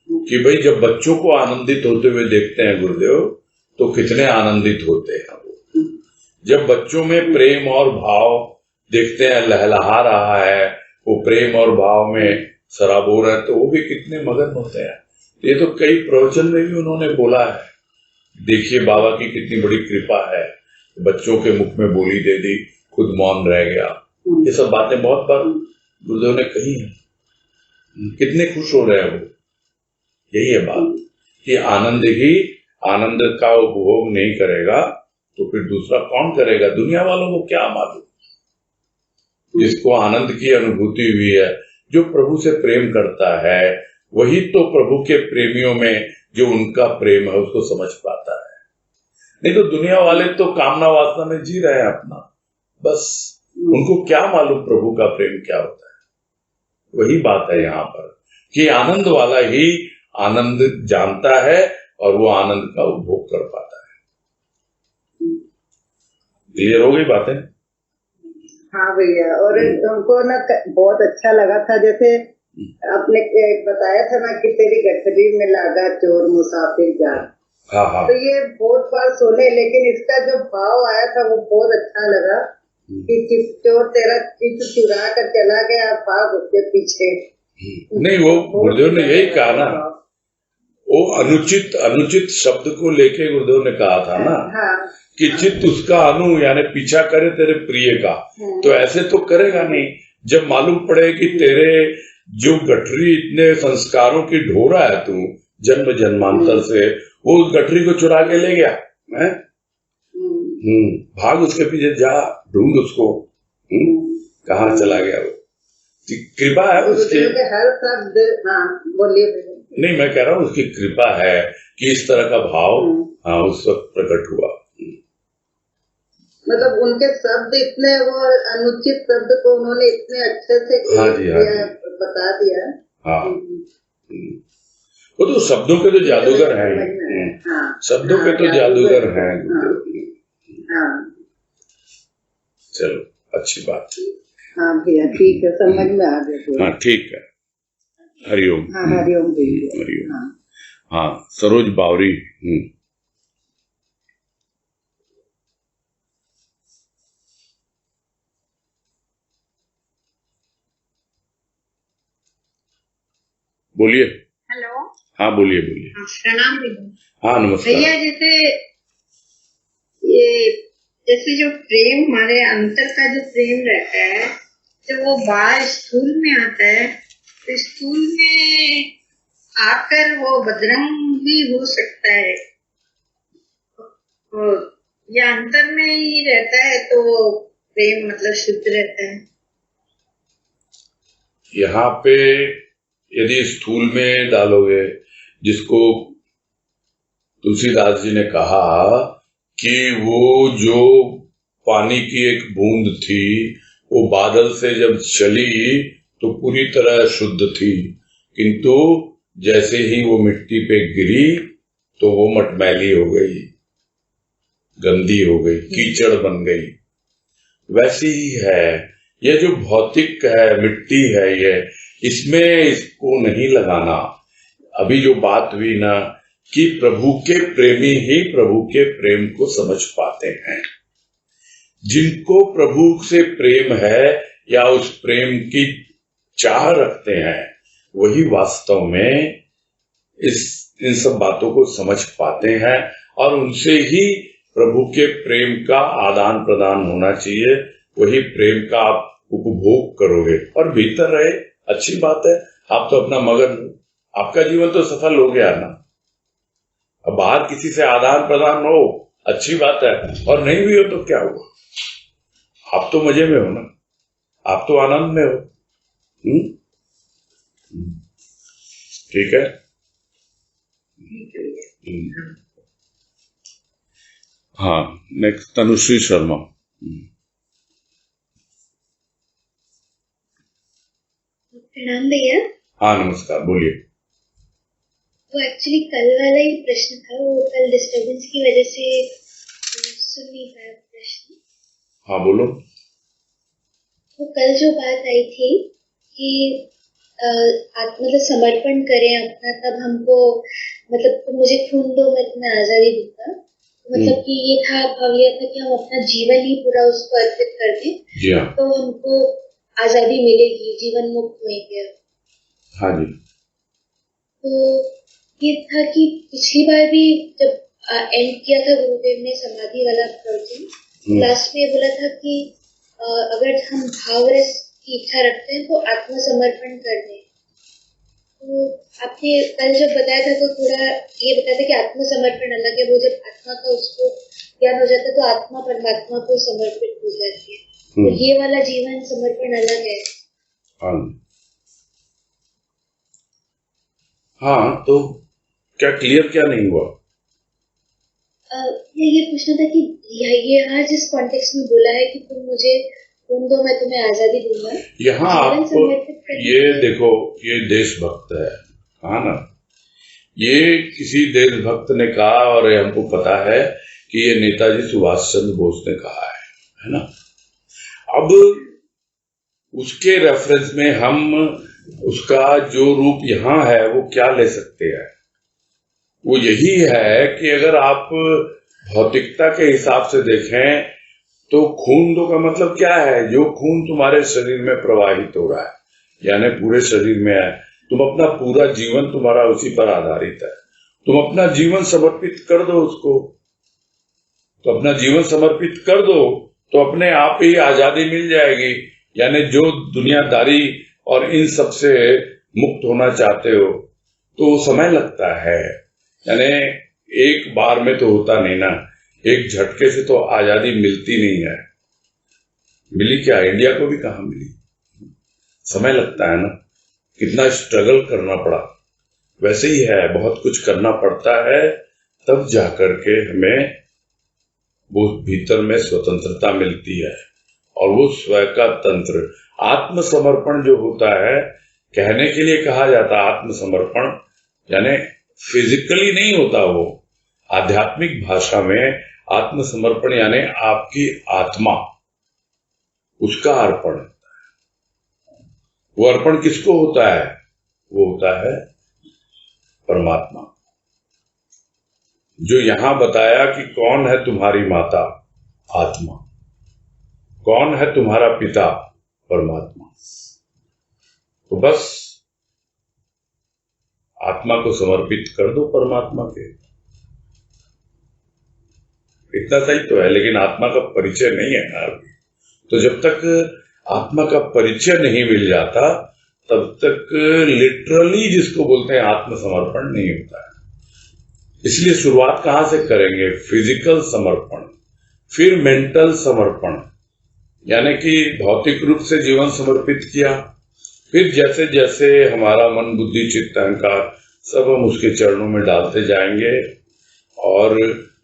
कि भाई जब बच्चों को आनंदित होते हुए देखते हैं गुरुदेव, तो कितने आनंदित होते हैं वो। जब बच्चों में प्रेम और भाव देखते हैं लहलहा रहा है, वो प्रेम और भाव में सराबोर है, तो वो भी कितने मगन होते हैं। ये तो कई प्रवचन में भी उन्होंने बोला है। देखिए बाबा की कितनी बड़ी कृपा है, बच्चों के मुख में बोली दे दी, खुद मौन रह गया। ये सब बातें बहुत बार गुरुदेव ने कही हैं। कितने खुश हो रहे हैं वो। यही है बात कि आनंद का उपभोग नहीं करेगा तो फिर दूसरा कौन करेगा? दुनिया वालों को क्या मालूम। जिसको आनंद की अनुभूति हुई है, जो प्रभु से प्रेम करता है, वही तो प्रभु के प्रेमियों में जो उनका प्रेम है उसको समझ पाता है। नहीं तो दुनिया वाले तो कामना वासना में जी रहे हैं अपना, बस उनको क्या मालूम प्रभु का प्रेम क्या होता है। वही बात है यहाँ पर कि आनंद वाला ही आनंद जानता है और वो आनंद का उपभोग कर पाता है। क्लियर हो गई बातें? हाँ भैया, और उनको ना बहुत अच्छा लगा था, जैसे आपने बताया था ना कि तेरी गठरी में लागा चोर मुसाफिर जा। हाँ। तो ये बहुत बार सुने, लेकिन इसका जो भाव आया था वो बहुत अच्छा लगा कि चोर तेरा चित्त चुरा कर चला गया, भाग उसके पीछे। नहीं, वो गुरुदेव ने यही कहा ना, वो अनुचित शब्द को लेके गुरुदेव ने कहा था ना, हाँ, कि चित्त उसका यानी पीछा करे तेरे प्रिय का, तो ऐसे तो करेगा नहीं। जब मालूम पड़े कि तेरे जो गठरी इतने संस्कारों की ढोरा है, तू जन्म जन्मांतर से वो गठरी को चुरा के ले गया है, भाग उसके पीछे जा, ढूंढ उसको, कहाँ चला गया वो। कृपा है उसकी, हर शब्द। हाँ बोलिए। नहीं, मैं कह रहा हूँ उसकी कृपा है कि इस तरह का भाव उस वक्त प्रकट हुआ। मतलब उनके शब्द इतने, वो अनुचित शब्द को उन्होंने इतने अच्छे से बता दिया। हाँ, वो तो शब्दों के तो जादूगर हैं। शब्दों के तो जादूगर हैं। चलो, अच्छी बात। हाँ भैया, ठीक है, समझ में आ गया। हाँ ठीक है। हरिओम। हरिओम भैया। हरिओम। हाँ, सरोज बावरी। बोलिए। हेलो। हाँ बोलिए। प्रणाम भैया। हाँ नमस्कार भैया। जैसे जो प्रेम हमारे अंतर का जो प्रेम रहता है, तो वो बाहर स्थूल में आता है, तो स्थूल में आकर वो बदरंग भी हो सकता है, या अंतर में ही रहता है तो वो प्रेम मतलब शुद्ध रहता है। यहाँ पे यदि स्थूल में डालोगे, जिसको तुलसीदास जी ने कहा कि वो जो पानी की एक बूंद थी, वो बादल से जब चली तो पूरी तरह शुद्ध थी, किंतु जैसे ही वो मिट्टी पे गिरी तो वो मटमैली हो गई, गंदी हो गई, कीचड़ बन गई। वैसी ही है ये जो भौतिक है, मिट्टी है, ये इसमें इसको नहीं लगाना। अभी जो बात हुई ना कि प्रभु के प्रेमी ही प्रभु के प्रेम को समझ पाते हैं। जिनको प्रभु से प्रेम है या उस प्रेम की चाह रखते हैं, वही वास्तव में इन सब बातों को समझ पाते हैं, और उनसे ही प्रभु के प्रेम का आदान प्रदान होना चाहिए। वही प्रेम का आप उपभोग करोगे और भीतर रहे, अच्छी बात है। आप तो अपना मगन, आपका जीवन तो सफल हो गया ना। अब बाहर किसी से आदान प्रदान हो, अच्छी बात है, और नहीं भी हो तो क्या हुआ, आप तो मजे में हो ना, आप तो आनंद में हो। ठीक है। हाँ, नेक्स्ट तनुश्री शर्मा। प्रणाम भैया। हाँ नमस्कार, बोलिए। वो एक्चुअली कल वाला ही प्रश्न था, वो कल डिस्टरबेंस की वजह से सुन नहीं पाया प्रश्न। हाँ बोलो। वो कल जो बात आई थी कि मतलब समर्पण करें अपना, तब हमको मतलब तुम मुझे खून दो मैं तुम्हें आजादी दूंगा। मतलब कि ये था भाव लिया था कि हम अपना जीवन ही पूरा उसको अर्पित कर दें, जी हाँ। तो हमको आजादी मिलेगी, जीवन मुक्त होंगे। हाँ जी। तो ये था कि पिछली बार भी जब एंड किया था गुरुदेव ने समाधि वाला प्रवचन, लास्ट में बोला था कि अगर हम भावरस की इच्छा रखते हैं तो आत्मसमर्पण कर दें। तो आपने कल जब बताया था तो थोड़ा ये बताया था कि आत्मसमर्पण अलग है, वो जब आत्मा का उसको ज्ञान हो जाता है तो आत्मा परमात्मा को समर्पित हो जाती है, तो ये वाला जीवन समर्पण अलग है। हाँ, तो क्या क्लियर क्या नहीं हुआ? ये पूछना था कि यहाँ जिस कॉन्टेक्स्ट में बोला है कि तुम मुझे खून दो मैं तुम्हें आजादी दूंगा, यहाँ आपको ये देखो, ये देशभक्त है, हाँ ना, ये किसी देशभक्त ने कहा और हमको पता है कि ये नेताजी सुभाष चंद्र बोस ने कहा है ना। अब उसके रेफरेंस में हम उसका जो रूप यहाँ है वो क्या ले सकते हैं? वो यही है कि अगर आप भौतिकता के हिसाब से देखें तो खून दो का मतलब क्या है? जो खून तुम्हारे शरीर में प्रवाहित हो रहा है, यानी पूरे शरीर में है, तुम अपना पूरा जीवन तुम्हारा उसी पर आधारित है, तुम अपना जीवन समर्पित कर दो उसको, तो अपना जीवन समर्पित कर दो तो अपने आप ही आजादी मिल जाएगी। यानी जो दुनियादारी और इन सब से मुक्त होना चाहते हो तो समय लगता है, यानी एक बार में तो होता नहीं ना, एक झटके से तो आजादी मिलती नहीं है। मिली क्या? इंडिया को भी कहाँ मिली, समय लगता है ना, कितना स्ट्रगल करना पड़ा। वैसे ही है, बहुत कुछ करना पड़ता है तब जाकर के हमें वो भीतर में स्वतंत्रता मिलती है। और वो स्वयं का तंत्र आत्मसमर्पण जो होता है, कहने के लिए कहा जाता है आत्मसमर्पण, यानी फिजिकली नहीं होता, वो आध्यात्मिक भाषा में आत्मसमर्पण यानी आपकी आत्मा, उसका अर्पण। वो अर्पण किसको होता है? वो होता है परमात्मा। जो यहां बताया कि कौन है तुम्हारी माता? आत्मा। कौन है तुम्हारा पिता? परमात्मा। तो बस आत्मा को समर्पित कर दो परमात्मा के, इतना सही तो है। लेकिन आत्मा का परिचय नहीं है ना अभी, तो जब तक आत्मा का परिचय नहीं मिल जाता तब तक लिटरली जिसको बोलते हैं आत्मसमर्पण नहीं होता है। इसलिए शुरुआत कहां से करेंगे? फिजिकल समर्पण, फिर मेंटल समर्पण, यानी कि भौतिक रूप से जीवन समर्पित किया, फिर जैसे जैसे हमारा मन बुद्धि चित्त अहंकार सब हम उसके चरणों में डालते जाएंगे और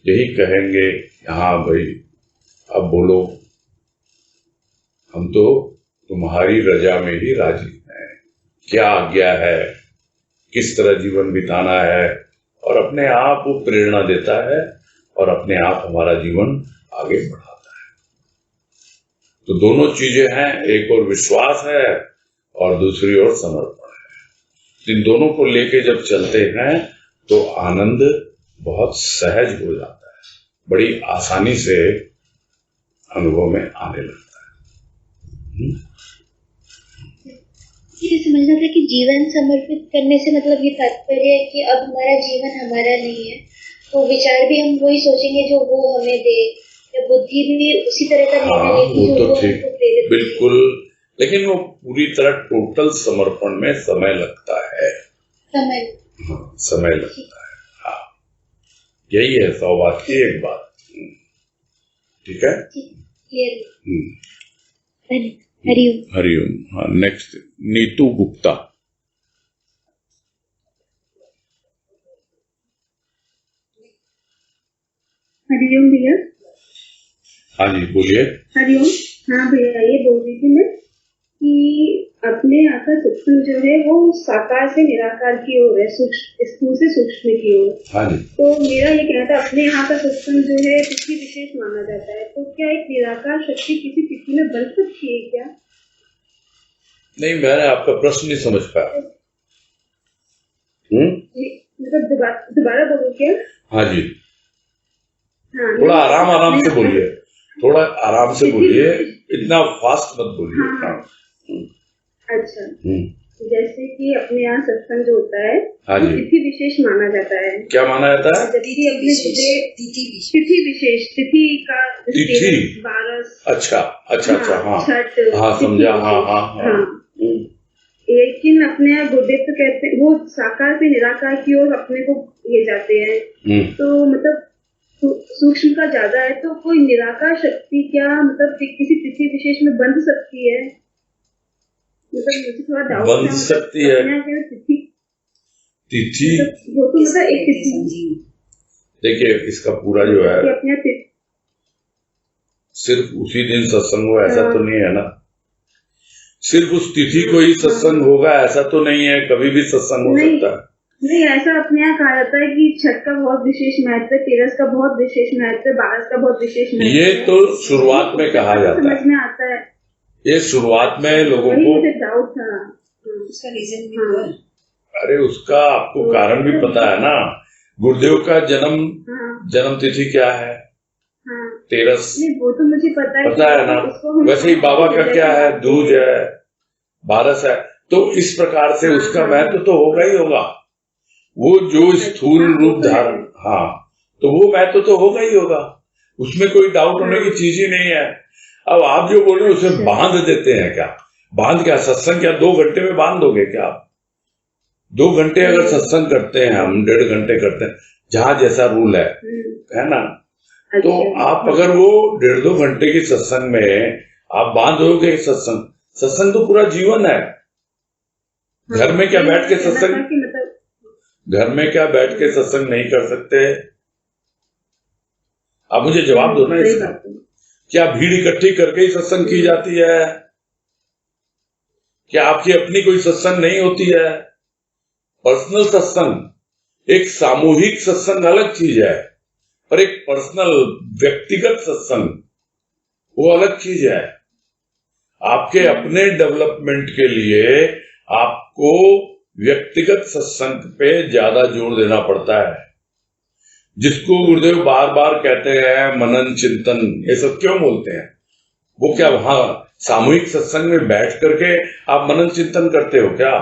यही कहेंगे, हाँ भाई अब बोलो, हम तो तुम्हारी रजा में ही राजी हैं, क्या आज्ञा है, किस तरह जीवन बिताना है, और अपने आप वो प्रेरणा देता है और अपने आप हमारा जीवन आगे बढ़ाता है। तो दोनों चीजें हैं, एक और विश्वास है और दूसरी ओर समर्पण है। इन दोनों को लेके जब चलते हैं तो आनंद बहुत सहज हो जाता है, बड़ी आसानी से अनुभव में आने लगता है। ये समझना था कि जीवन समर्पित करने से मतलब ये तात्पर्य है कि अब हमारा जीवन हमारा नहीं है, तो विचार भी हम वही सोचेंगे जो वो हमें दे, या बुद्धि भी उसी तरह का निर्णय लेगी जो वो हमको प्रेरित। बिल्कुल, लेकिन वो पूरी तरह टोटल समर्पण में समय लगता है, समय लगता है। हाँ, यही है 100 बात की एक बात। ठीक है, हरिओम। हरिओम। हाँ, नेक्स्ट नीतू गुप्ता। हरिओम भैया। हाँ जी बोलिए। हरिओम। हाँ भैया, ये बोल रही थी मैं कि अपने यहाँ का सत्संग जो है वो साकार से निराकार की ओर है, स्थूल से सूक्ष्म की ओर। हाँ जी। तो मेरा ये कहना था, अपने यहाँ का सत्संग जो है तिथि विशेष माना जाता है, तो क्या एक निराकार शक्ति किसी तिथि में बन सकती है क्या? नहीं, मैंने आपका प्रश्न नहीं समझ पाया। मतलब दोबारा बोलो क्या? हाँ जी, हाँ, थोड़ा आराम से बोलिए, थोड़ा आराम से बोलिए, इतना फास्ट मत बोलिए। हाँ। अच्छा, जैसे कि अपने यहाँ सत्संग जो होता है हाँ जी, तिथि विशेष माना जाता है। क्या माना जाता है? जबकि अपने तिथि विशेष, तिथि का तिथि? 12। अच्छा, हाँ छठ, हाँ, समझा। हाँ। लेकिन अपने यहाँ गुरुदेव तो कहते हैं वो साकार से निराकार की ओर अपने को ले जाते हैं। तो मतलब सूक्ष्म का ज्यादा है, तो कोई निराकार शक्ति क्या मतलब किसी तिथि विशेष में बंध सकती है? मतलब मुझे थोड़ा डाउट बंध सकती है तिथि। वो तो मतलब एक तिथि, देखिए इसका पूरा जो है अपने सिर्फ उसी दिन सत्संग हो ऐसा तो नहीं है ना, सिर्फ उस तिथि को ही सत्संग होगा ऐसा तो नहीं है, कभी भी सत्संग हो सकता है। नहीं, ऐसा अपने यहाँ कहा जाता है कि छठ का बहुत विशेष महत्व है, 13 का बहुत विशेष महत्व है, 12 का बहुत विशेष महत्व है। ये तो शुरुआत में कहा जाता है, समझ में आता है। ये शुरुआत में लोगों को डाउट था, उसका रीजन भी है। अरे उसका आपको कारण भी पता है ना, गुरुदेव का जन्म तिथि क्या है? 13। वो तो मुझे पता है ना। वैसे ही बाबा का क्या है? दूज है, 12 है। तो इस प्रकार से उसका महत्व तो होगा ही होगा, वो जो स्थूल रूप धारण, हाँ, तो वो महत्व तो होगा ही होगा, उसमें कोई डाउट होने की चीज ही नहीं है। अब आप जो बोल रहे हो उसे बांध देते हैं क्या? बांध क्या? सत्संग क्या 2 घंटे में बांध दोगे क्या आप? 2 घंटे अगर सत्संग करते हैं हम, 1.5 घंटे करते हैं, जहां जैसा रूल है ना, तो आप अगर वो 1.5-2 घंटे की सत्संग में आप बांध दोगे सत्संग तो पूरा जीवन है। घर में क्या बैठ के सत्संग, घर में क्या बैठ के सत्संग नहीं कर सकते? आप मुझे जवाब दो ना इसका। क्या भीड़ इकट्ठी करके ही सत्संग की जाती है? क्या आपकी अपनी कोई सत्संग नहीं होती है? पर्सनल सत्संग, एक सामूहिक सत्संग अलग चीज है, और एक पर्सनल व्यक्तिगत सत्संग वो अलग चीज है। आपके अपने डेवलपमेंट के लिए आपको व्यक्तिगत सत्संग पे ज्यादा जोर देना पड़ता है, जिसको गुरुदेव बार बार कहते हैं मनन चिंतन, ये सब क्यों बोलते हैं? वो क्या वहां सामूहिक सत्संग में बैठ करके आप मनन चिंतन करते हो क्या?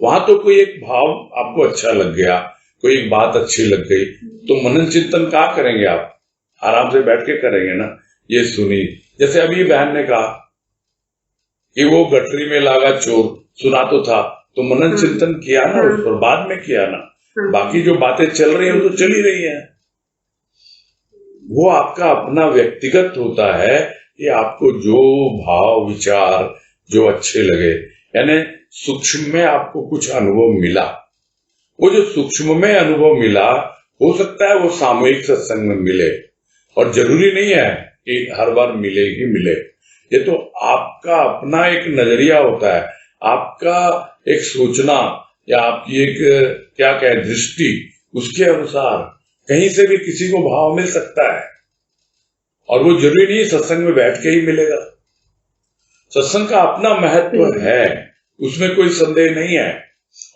वहां तो कोई एक भाव आपको अच्छा लग गया, कोई एक बात अच्छी लग गई, तो मनन चिंतन कहाँ करेंगे आप? आराम से बैठ के करेंगे ना। ये सुनी, जैसे अभी बहन ने कहा कि वो गठरी में लागा चोर, सुना तो था, तो मनन चिंतन किया ना उस पर, बाद में किया ना। बाकी जो बातें चल रही हैं वो तो चल ही रही हैं। वो आपका अपना व्यक्तिगत होता है कि आपको जो भाव विचार जो अच्छे लगे, यानी सूक्ष्म में आपको कुछ अनुभव मिला, वो जो सूक्ष्म में अनुभव मिला हो सकता है वो सामूहिक सत्संग में मिले, और जरूरी नहीं है कि हर बार मिले ही मिले। ये तो आपका अपना एक नजरिया होता है, आपका एक सोचना, या आपकी एक क्या कहे दृष्टि, उसके अनुसार कहीं से भी किसी को भाव मिल सकता है, और वो जरूरी नहीं सत्संग में बैठ के ही मिलेगा। सत्संग का अपना महत्व है, उसमें कोई संदेह नहीं है,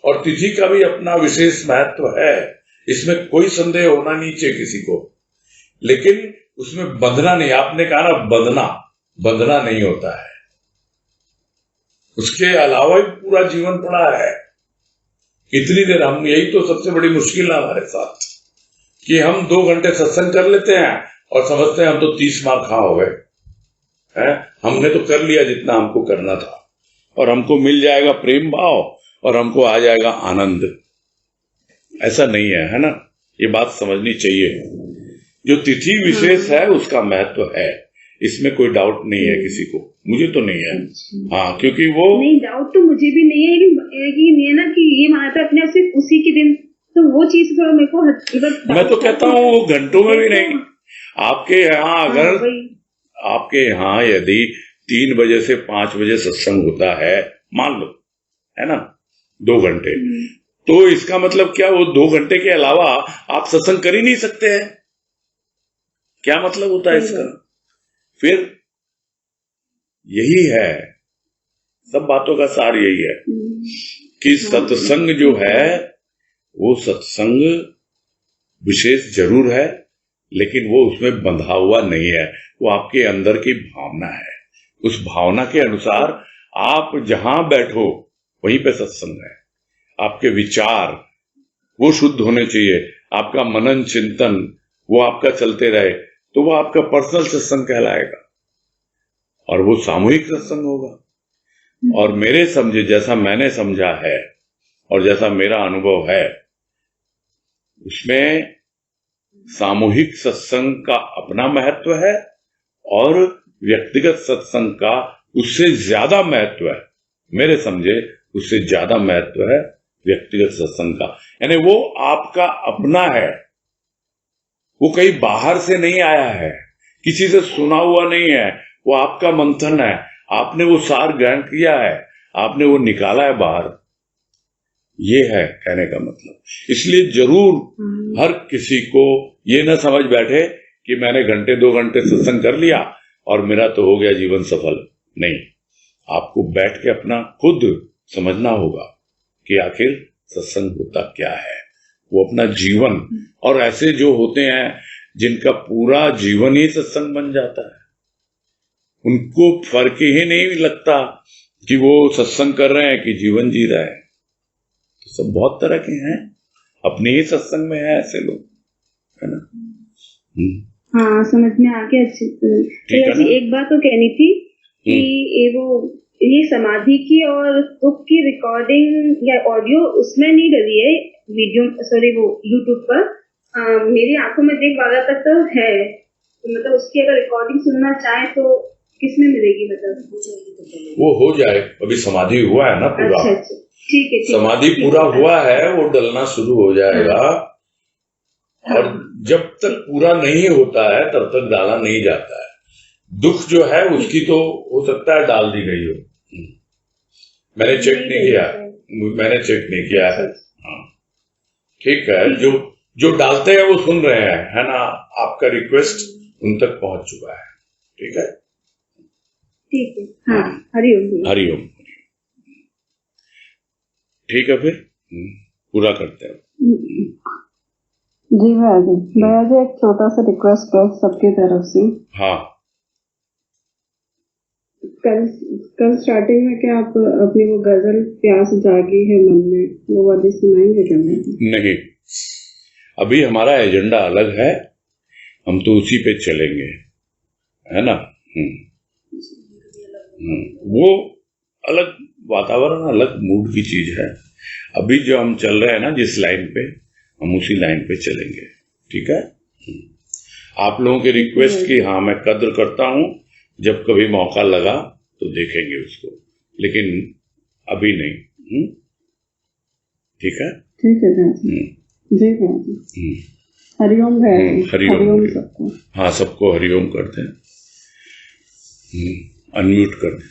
और तिथि का भी अपना विशेष महत्व है, इसमें कोई संदेह होना नहीं चाहिए किसी को। लेकिन उसमें बंधना नहीं, आपने कहा ना बंधना नहीं होता है, उसके अलावा भी पूरा जीवन पड़ा है। कितनी देर हम, यही तो सबसे बड़ी मुश्किल है हमारे साथ, कि हम 2 घंटे सत्संग कर लेते हैं और समझते हैं हम तो 30 मार खा हो गए हैं, हमने तो कर लिया जितना हमको करना था, और हमको मिल जाएगा प्रेम भाव, और हमको आ जाएगा आनंद। ऐसा नहीं है ना, ये बात समझनी चाहिए। जो तिथि विशेष है उसका महत्व है, इसमें कोई डाउट नहीं है किसी को, मुझे तो नहीं है। हाँ, क्योंकि वो नहीं, डाउट तो मुझे भी नहीं है, लेकिन ये ना कि ये माना था अपने सिर्फ उसी के दिन, तो वो चीज थोड़ा मेरे को मतलब मैं तो कहता हूँ वो घंटों में भी नहीं। आपके यहाँ अगर आपके यहाँ यदि 3 बजे से 5 बजे सत्संग होता है, मान लो, है ना, 2 घंटे, तो इसका मतलब क्या, वो 2 घंटे के अलावा आप सत्संग कर ही नहीं सकते हैं? क्या मतलब होता है इसका? फिर यही है, सब बातों का सार यही है कि सत्संग जो है वो सत्संग विशेष जरूर है, लेकिन वो उसमें बंधा हुआ नहीं है, वो आपके अंदर की भावना है। उस भावना के अनुसार आप जहां बैठो वहीं पे सत्संग है। आपके विचार वो शुद्ध होने चाहिए, आपका मनन चिंतन वो आपका चलते रहे, तो वो आपका पर्सनल सत्संग कहलाएगा और वो सामूहिक सत्संग होगा। और मेरे समझे, जैसा मैंने समझा है और जैसा मेरा अनुभव है, उसमें सामूहिक सत्संग का अपना महत्व है और व्यक्तिगत सत्संग का उससे ज्यादा महत्व है। मेरे समझे उससे ज्यादा महत्व है व्यक्तिगत सत्संग का, यानी वो आपका अपना है, वो कहीं बाहर से नहीं आया है, किसी से सुना हुआ नहीं है, वो आपका मंथन है, आपने वो सार ग्रहण किया है, आपने वो निकाला है बाहर। ये है कहने का मतलब। इसलिए जरूर हर किसी को ये न समझ बैठे कि मैंने 1-2 घंटे सत्संग कर लिया और मेरा तो हो गया जीवन सफल। नहीं, आपको बैठ के अपना खुद समझना होगा कि आखिर सत्संग होता क्या है, वो अपना जीवन। और ऐसे जो होते हैं जिनका पूरा जीवन ही सत्संग बन जाता है, उनको फर्क ही नहीं लगता कि वो सत्संग कर रहे हैं कि जीवन जी रहे हैं। तो सब बहुत तरह के हैं, अपने ही सत्संग में है ऐसे लोग, है ना। हाँ, समझ में आ गया। अच्छी एक बात तो कहनी थी कि ये समाधि की और दुख की रिकॉर्डिंग या ऑडियो उसमें नहीं डली है, वीडियो वो यूट्यूब पर मेरी आंखों में देख बारह तक तो है, तो मतलब उसकी अगर रिकॉर्डिंग सुनना चाहे तो किसमें मिलेगी? मतलब वो हो जाए, अभी समाधि हुआ है ना पूरा। अच्छा, ठीक है, समाधि पूरा हुआ है, वो डलना शुरू हो जाएगा। और जब तक पूरा नहीं होता है तब तक डाला नहीं जाता है। दुख जो है उसकी तो हो सकता है डाल दी गई हो, मैंने चेक नहीं किया है। हाँ, ठीक है, जो डालते हैं वो सुन रहे हैं, है ना, आपका रिक्वेस्ट उन तक पहुंच चुका है। ठीक है, ठीक है। हाँ, हरिओम हरिओम। ठीक है, फिर पूरा करते हैं। जी भैया जी एक छोटा सा रिक्वेस्ट है सबकी तरफ से। हाँ, कल स्टार्टिंग में क्या आप अपनी वो गजल प्यास जागी है मन में, वो वाली सुनाएंगे क्या? नहीं, अभी हमारा एजेंडा अलग है, हम तो उसी पे चलेंगे, है ना। वो अलग वातावरण, अलग मूड की चीज है। अभी जो हम चल रहे हैं ना जिस लाइन पे, हम उसी लाइन पे चलेंगे। ठीक है, आप लोगों के रिक्वेस्ट की हाँ मैं कद्र करता हूं, जब कभी मौका लगा तो देखेंगे उसको, लेकिन अभी नहीं। ठीक है, ठीक है जी भैया। हरिओम भैया। हरिओम सबको। हाँ, सबको हरिओम करते हैं। अनम्यूट कर दें।